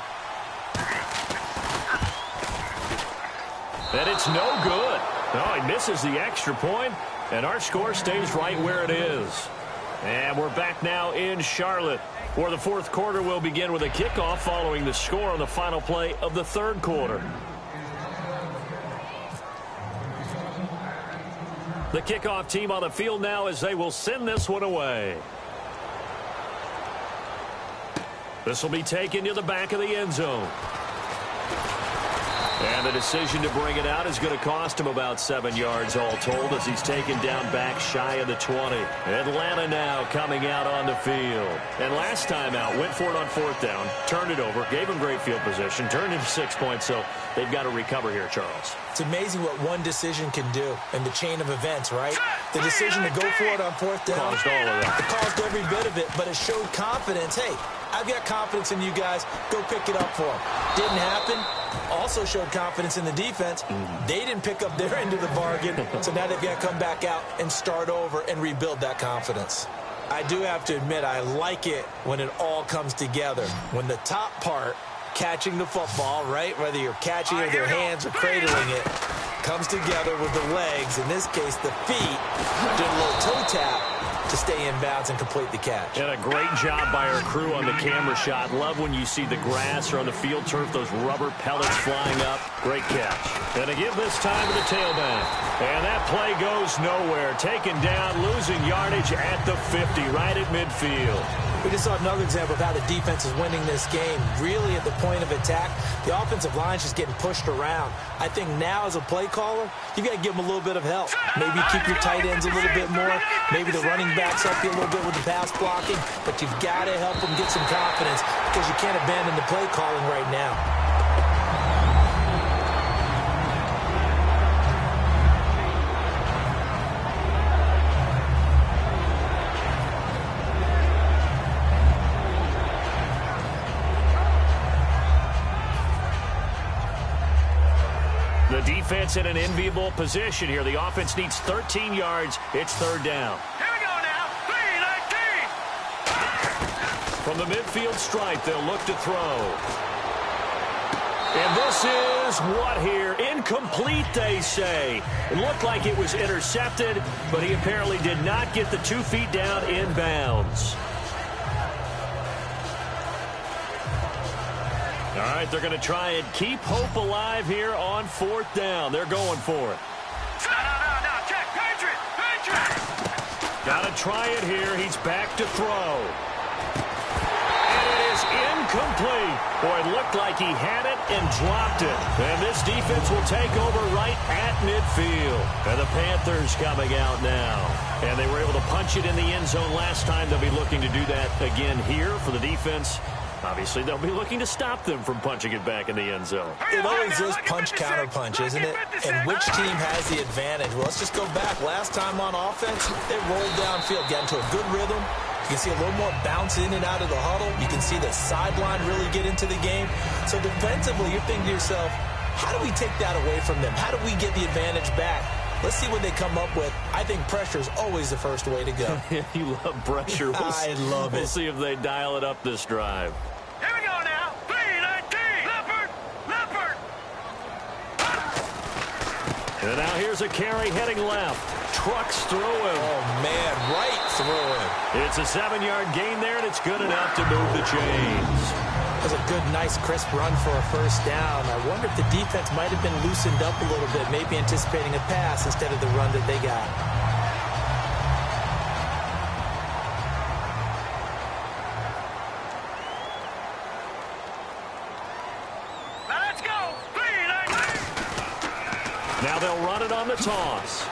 And it's no good. No, he misses the extra point, and our score stays right where it is. And we're back now in Charlotte, where the fourth quarter will begin with a kickoff following the score on the final play of the third quarter. The kickoff team on the field now as they will send this one away. This will be taken to the back of the end zone. And the decision to bring it out is going to cost him about 7 yards all told as he's taken down back shy of the 20. Atlanta now coming out on the field. And last time out, went for it on fourth down, turned it over, gave him great field position, turned into 6 points, so they've got to recover here, Charles. It's amazing what one decision can do in the chain of events, right? The decision to go for it on fourth down caused all of that. It caused every bit of it, but it showed confidence. Hey, I've got confidence in you guys. Go pick it up for them. Didn't happen. Also showed confidence in the defense. They didn't pick up their end of the bargain, so now they've got to come back out and start over and rebuild that confidence. I do have to admit, I like it when it all comes together. When the top part, catching the football, right, whether you're catching it with your hands or cradling it, comes together with the legs, in this case the feet, did a little toe tap to stay in bounds and complete the catch. And a great job by our crew on the camera shot. Love when you see the grass or on the field turf, those rubber pellets flying up. Great catch. And to give this time to the tailback. And that play goes nowhere. Taken down, losing yardage at the 50, right at midfield. We just saw another example of how the defense is winning this game. Really at the point of attack, the offensive line is just getting pushed around. I think now as a play caller, you got to give them a little bit of help. Maybe keep your tight ends a little bit more. Maybe the running backs help you a little bit with the pass blocking. But you've got to help them get some confidence because you can't abandon the play calling right now. The defense in an enviable position here. The offense needs 13 yards. It's third down. Here we go now. 3-19. From the midfield stripe, they'll look to throw. And this is what here? Incomplete, they say. It looked like it was intercepted, but he apparently did not get the 2 feet down in bounds. All right, they're going to try and keep hope alive here on fourth down. They're going for it. No, check. Patriot. Got to try it here. He's back to throw. And it is incomplete. Boy, it looked like he had it and dropped it. And this defense will take over right at midfield. And the Panthers coming out now. And they were able to punch it in the end zone last time. They'll be looking to do that again here for the defense. Obviously, they'll be looking to stop them from punching it back in the end zone. It always is punch-counter-punch, isn't it? And which team has the advantage? Well, let's just go back. Last time on offense, they rolled downfield, got into a good rhythm. You can see a little more bounce in and out of the huddle. You can see the sideline really get into the game. So defensively, you're thinking to yourself, how do we take that away from them? How do we get the advantage back? Let's see what they come up with. I think pressure is always the first way to go. You love pressure. I love it. We'll see if they dial it up this drive. Here we go now. 3-19. Leopard. And now here's a carry heading left. Trucks through him. Oh, man, right through him. It's a 7-yard gain there, and it's good enough to move the chains. That was a good, nice, crisp run for a first down. I wonder if the defense might have been loosened up a little bit, maybe anticipating a pass instead of the run that they got. Let's go. 3-19. Now they'll run it on the toss.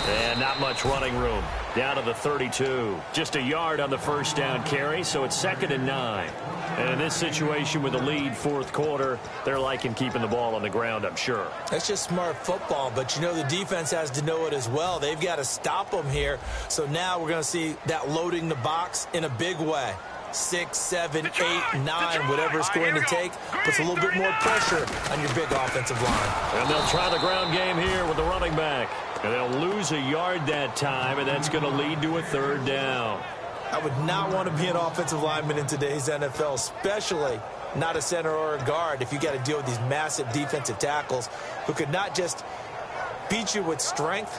And not much running room. Down to the 32. Just a yard on the first down carry, so it's 2nd and 9. And in this situation with the lead fourth quarter, they're liking keeping the ball on the ground, I'm sure. That's just smart football, but you know the defense has to know it as well. They've got to stop them here. So now we're going to see that loading the box in a big way. 6, 7, 8, 9, whatever it's going to take, puts a little bit more pressure on your big offensive line. And they'll try the ground game here with the running back. And they'll lose a yard that time, and that's going to lead to a third down. I would not want to be an offensive lineman in today's NFL, especially not a center or a guard, if you got to deal with these massive defensive tackles who could not just beat you with strength,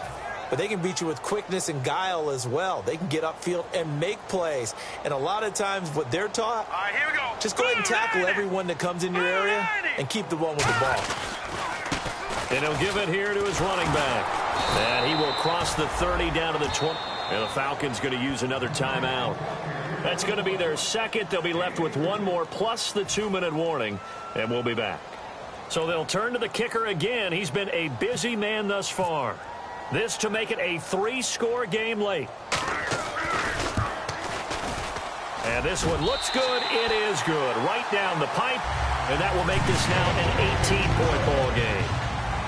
but they can beat you with quickness and guile as well. They can get upfield and make plays. And a lot of times what they're taught, All right, here we go. just go ahead and tackle everyone that comes in your area and keep the one with the ball. And he'll give it here to his running back. And he will cross the 30 down to the 20. And the Falcons going to use another timeout. That's going to be their second. They'll be left with one more plus the 2-minute warning. And we'll be back. So they'll turn to the kicker again. He's been a busy man thus far. This to make it a 3-score game late. And this one looks good. It is good. Right down the pipe. And that will make this now an 18-point ball game.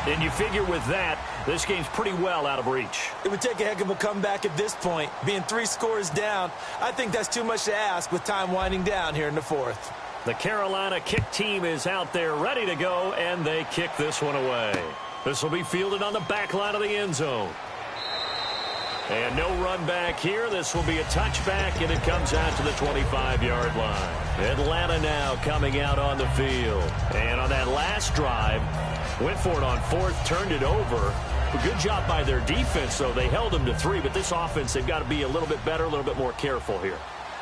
And you figure with that, this game's pretty well out of reach. It would take a heck of a comeback at this point. Being 3 scores down, I think that's too much to ask with time winding down here in the fourth. The Carolina kick team is out there ready to go, and they kick this one away. This will be fielded on the back line of the end zone. And no run back here. This will be a touchback, and it comes out to the 25-yard line. Atlanta now coming out on the field. And on that last drive, went for it on fourth, turned it over. A good job by their defense, though. They held them to 3, but this offense, they've got to be a little bit better, a little bit more careful here.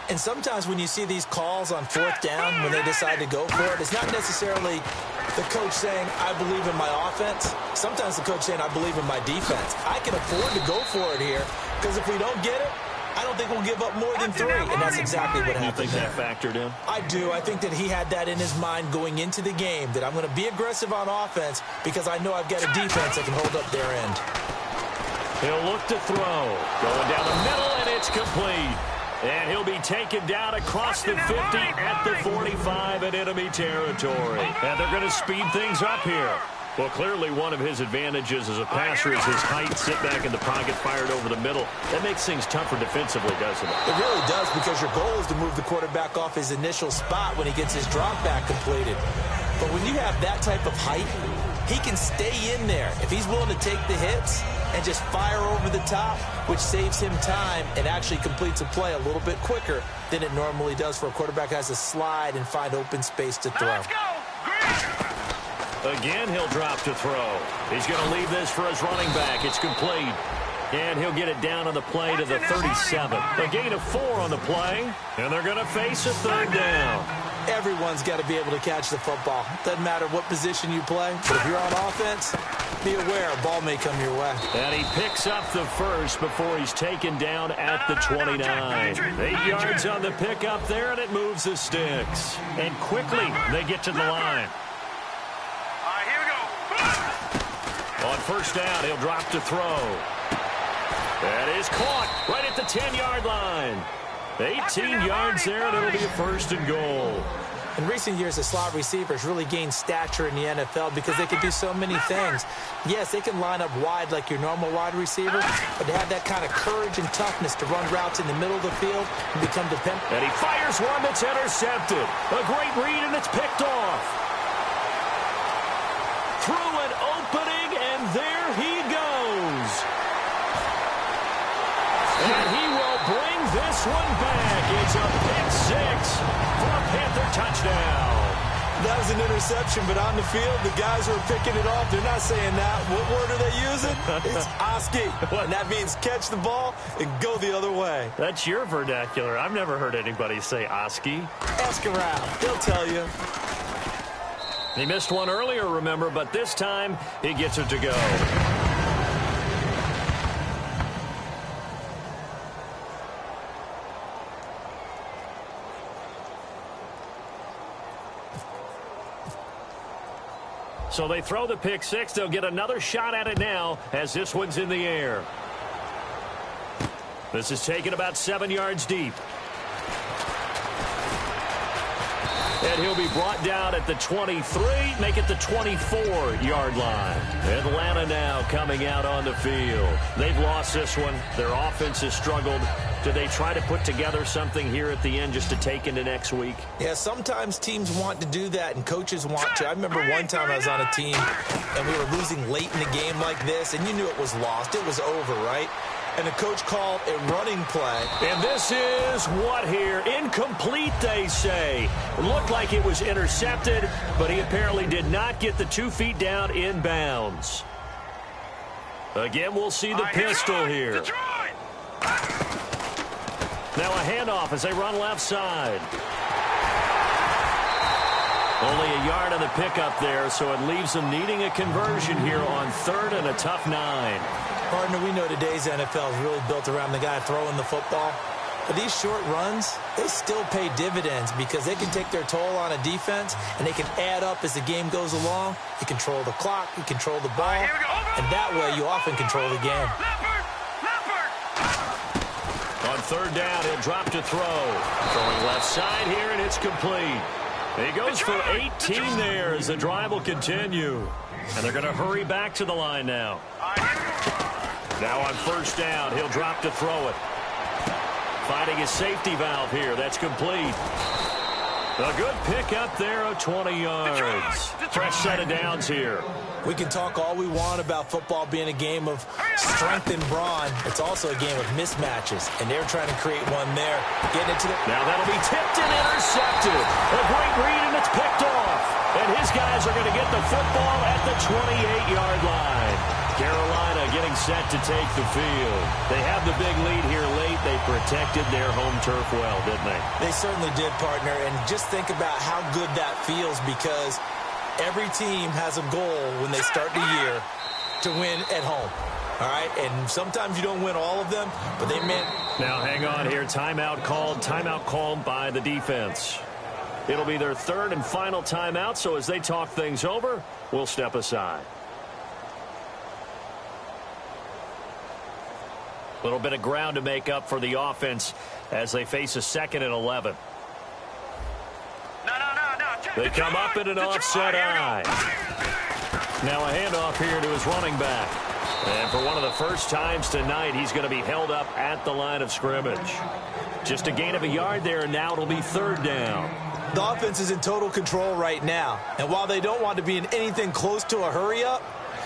And sometimes when you see these calls on fourth down, when they decide to go for it, it's not necessarily the coach saying, I believe in my offense. Sometimes the coach saying, I believe in my defense. I can afford to go for it here, because if we don't get it, I don't think we'll give up more than 3. And that's exactly what happened. You think that factored in? I do. I think that he had that in his mind going into the game, that I'm going to be aggressive on offense because I know I've got a defense that can hold up their end. He'll look to throw. Going down the middle, and it's complete. And he'll be taken down across the 50 at the 45 in enemy territory. And they're going to speed things up here. Well, clearly one of his advantages as a passer is his height. Sit back in the pocket, fired over the middle. That makes things tougher defensively, doesn't it? It really does, because your goal is to move the quarterback off his initial spot when he gets his drop back completed. But when you have that type of height, he can stay in there if he's willing to take the hits and just fire over the top, which saves him time and actually completes a play a little bit quicker than it normally does for a quarterback who has to slide and find open space to throw. Let's go. Again, he'll drop to throw. He's going to leave this for his running back. It's complete. And he'll get it down on the play to the 37. A gain of 4 on the play. And they're going to face a third down. Everyone's got to be able to catch the football. Doesn't matter what position you play. But if you're on offense, be aware a ball may come your way. And he picks up the first before he's taken down at the 29. 8 yards on the pickup there, and it moves the sticks. And quickly, they get to the line. On first down, he'll drop to throw. That is caught right at the 10-yard line. 18 yards there, and it'll be a first and goal. In recent years, the slot receivers really gained stature in the NFL because they can do so many things. Yes, they can line up wide like your normal wide receiver, but they have that kind of courage and toughness to run routes in the middle of the field and become dependent. And he fires one that's intercepted. A great read, and it's picked off. Through an opening, and there he goes. And he will bring this one back. It's a pick 6 for a Panther touchdown. That was an interception, but on the field, the guys who are picking it off, they're not saying that. What word are they using? It's Oski. And that means catch the ball and go the other way. That's your vernacular. I've never heard anybody say Oski. Ask around. They'll tell you. He missed one earlier, remember, but this time he gets it to go. So they throw the pick 6. They'll get another shot at it now as this one's in the air. This is taken about 7 yards deep. And he'll be brought down at the 23, make it the 24-yard line. Atlanta now coming out on the field. They've lost this one. Their offense has struggled. Do they try to put together something here at the end just to take into next week? Yeah, sometimes teams want to do that and coaches want to. I remember one time I was on a team and we were losing late in the game like this, and you knew it was lost. It was over, right? And the coach called a running play. And this is what here? Incomplete, they say. It looked like it was intercepted, but he apparently did not get the 2 feet down in bounds. Again, we'll see the pistol here. Now a handoff as they run left side. Only a yard on the pickup there, so it leaves them needing a conversion here on 3rd and a tough 9. Partner, we know today's NFL is really built around the guy throwing the football. But these short runs, they still pay dividends because they can take their toll on a defense and they can add up as the game goes along. You control the clock, you control the ball, and that way you often control the game. On 3rd down, he'll drop to throw. Throwing left side here, and it's complete. He goes for 18 there as the drive will continue. And they're going to hurry back to the line now. Now on 1st down, he'll drop to throw it. Finding his safety valve here. That's complete. A good pick up there of 20 yards. Fresh set of downs here. We can talk all we want about football being a game of strength and brawn. It's also a game of mismatches, and they're trying to create one there. Getting it to the... Now that'll be tipped and intercepted. A great read, and it's picked off. And his guys are going to get the football at the 28-yard line. Carolina getting set to take the field. They have the big lead here late. They protected their home turf well, didn't they? They certainly did, partner. And just think about how good that feels, because every team has a goal when they start the year to win at home. All right? And sometimes you don't win all of them, but they meant... Now, hang on here. Timeout called by the defense. It'll be their third and final timeout, so as they talk things over, we'll step aside. A little bit of ground to make up for the offense as they face a 2nd and 11. They come up in an offset eye. Now a handoff here to his running back. And for one of the first times tonight, he's going to be held up at the line of scrimmage. Just a gain of a yard there, and now it'll be 3rd down. The offense is in total control right now. And while they don't want to be in anything close to a hurry-up,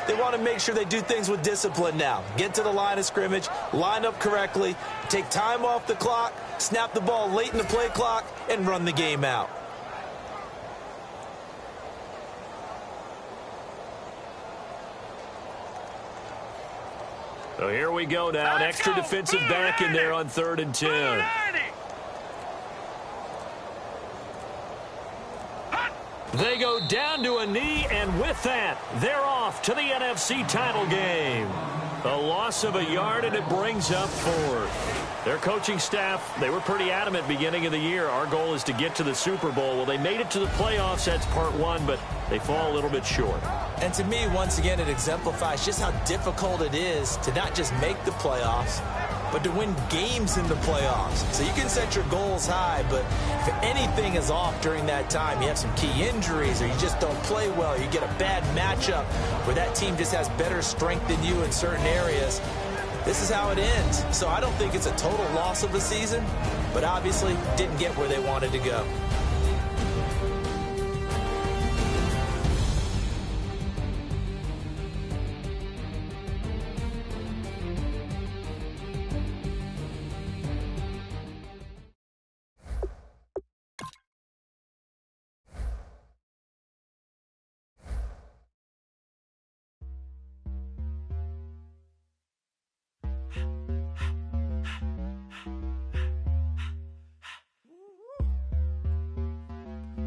they want to make sure they do things with discipline now. Get to the line of scrimmage, line up correctly, take time off the clock, snap the ball late in the play clock, and run the game out. So here we go now. An extra defensive back in there on 3rd and 10. They go down to a knee, and with that, they're off to the NFC title game. A loss of a yard, and it brings up 4th. Their coaching staff, they were pretty adamant beginning of the year. Our goal is to get to the Super Bowl. Well, they made it to the playoffs. That's part 1, but they fall a little bit short. And to me, once again, it exemplifies just how difficult it is to not just make the playoffs, but to win games in the playoffs. So you can set your goals high, but if anything is off during that time, you have some key injuries or you just don't play well, you get a bad matchup where that team just has better strength than you in certain areas, this is how it ends. So I don't think it's a total loss of a season, but obviously didn't get where they wanted to go.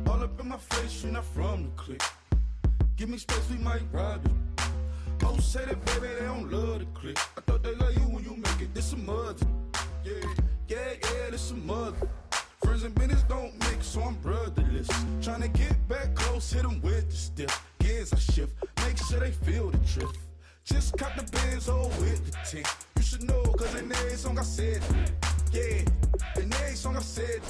All up in my face, you're not from the clique. Give me space, we might rob you. Most say that, baby, they don't love the clique. I thought they love you when you make it. This some mother. Yeah, this some mother. Friends and business don't mix, so I'm brotherless. Tryna get back close, hit them with the stiff. Gears I shift, make sure they feel the drift. Just caught the Benz, with the 10. You should know, cause in every song I said, yeah, in every song I said,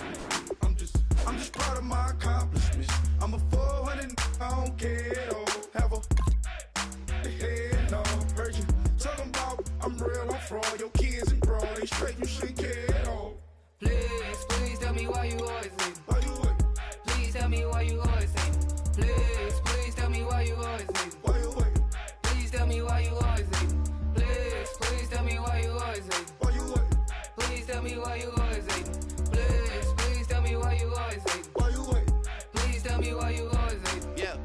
I'm just proud of my accomplishments. I'm a 400, I don't care at all. Have a head on. Heard you talking about I'm real, I'm fraud. Your kids and bro, they straight, you shouldn't care at all. Please tell me why you always hate. Why you wait? Please tell me why you always hate. Please tell me why you always hate. Why you wait? Please tell me why you always hate. Please tell me why you always hate. Why you wait? Please tell me why you always hate. Please tell me why you always hate. Why you wait? Please tell me why you always hate. Yeah,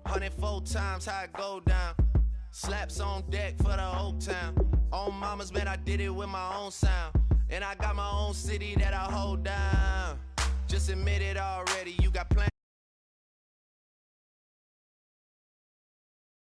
104 times how it go down. Slaps on deck for the whole town. On mamas, man, I did it with my own sound. And I got my own city that I hold down. Just admit it already, you got plans.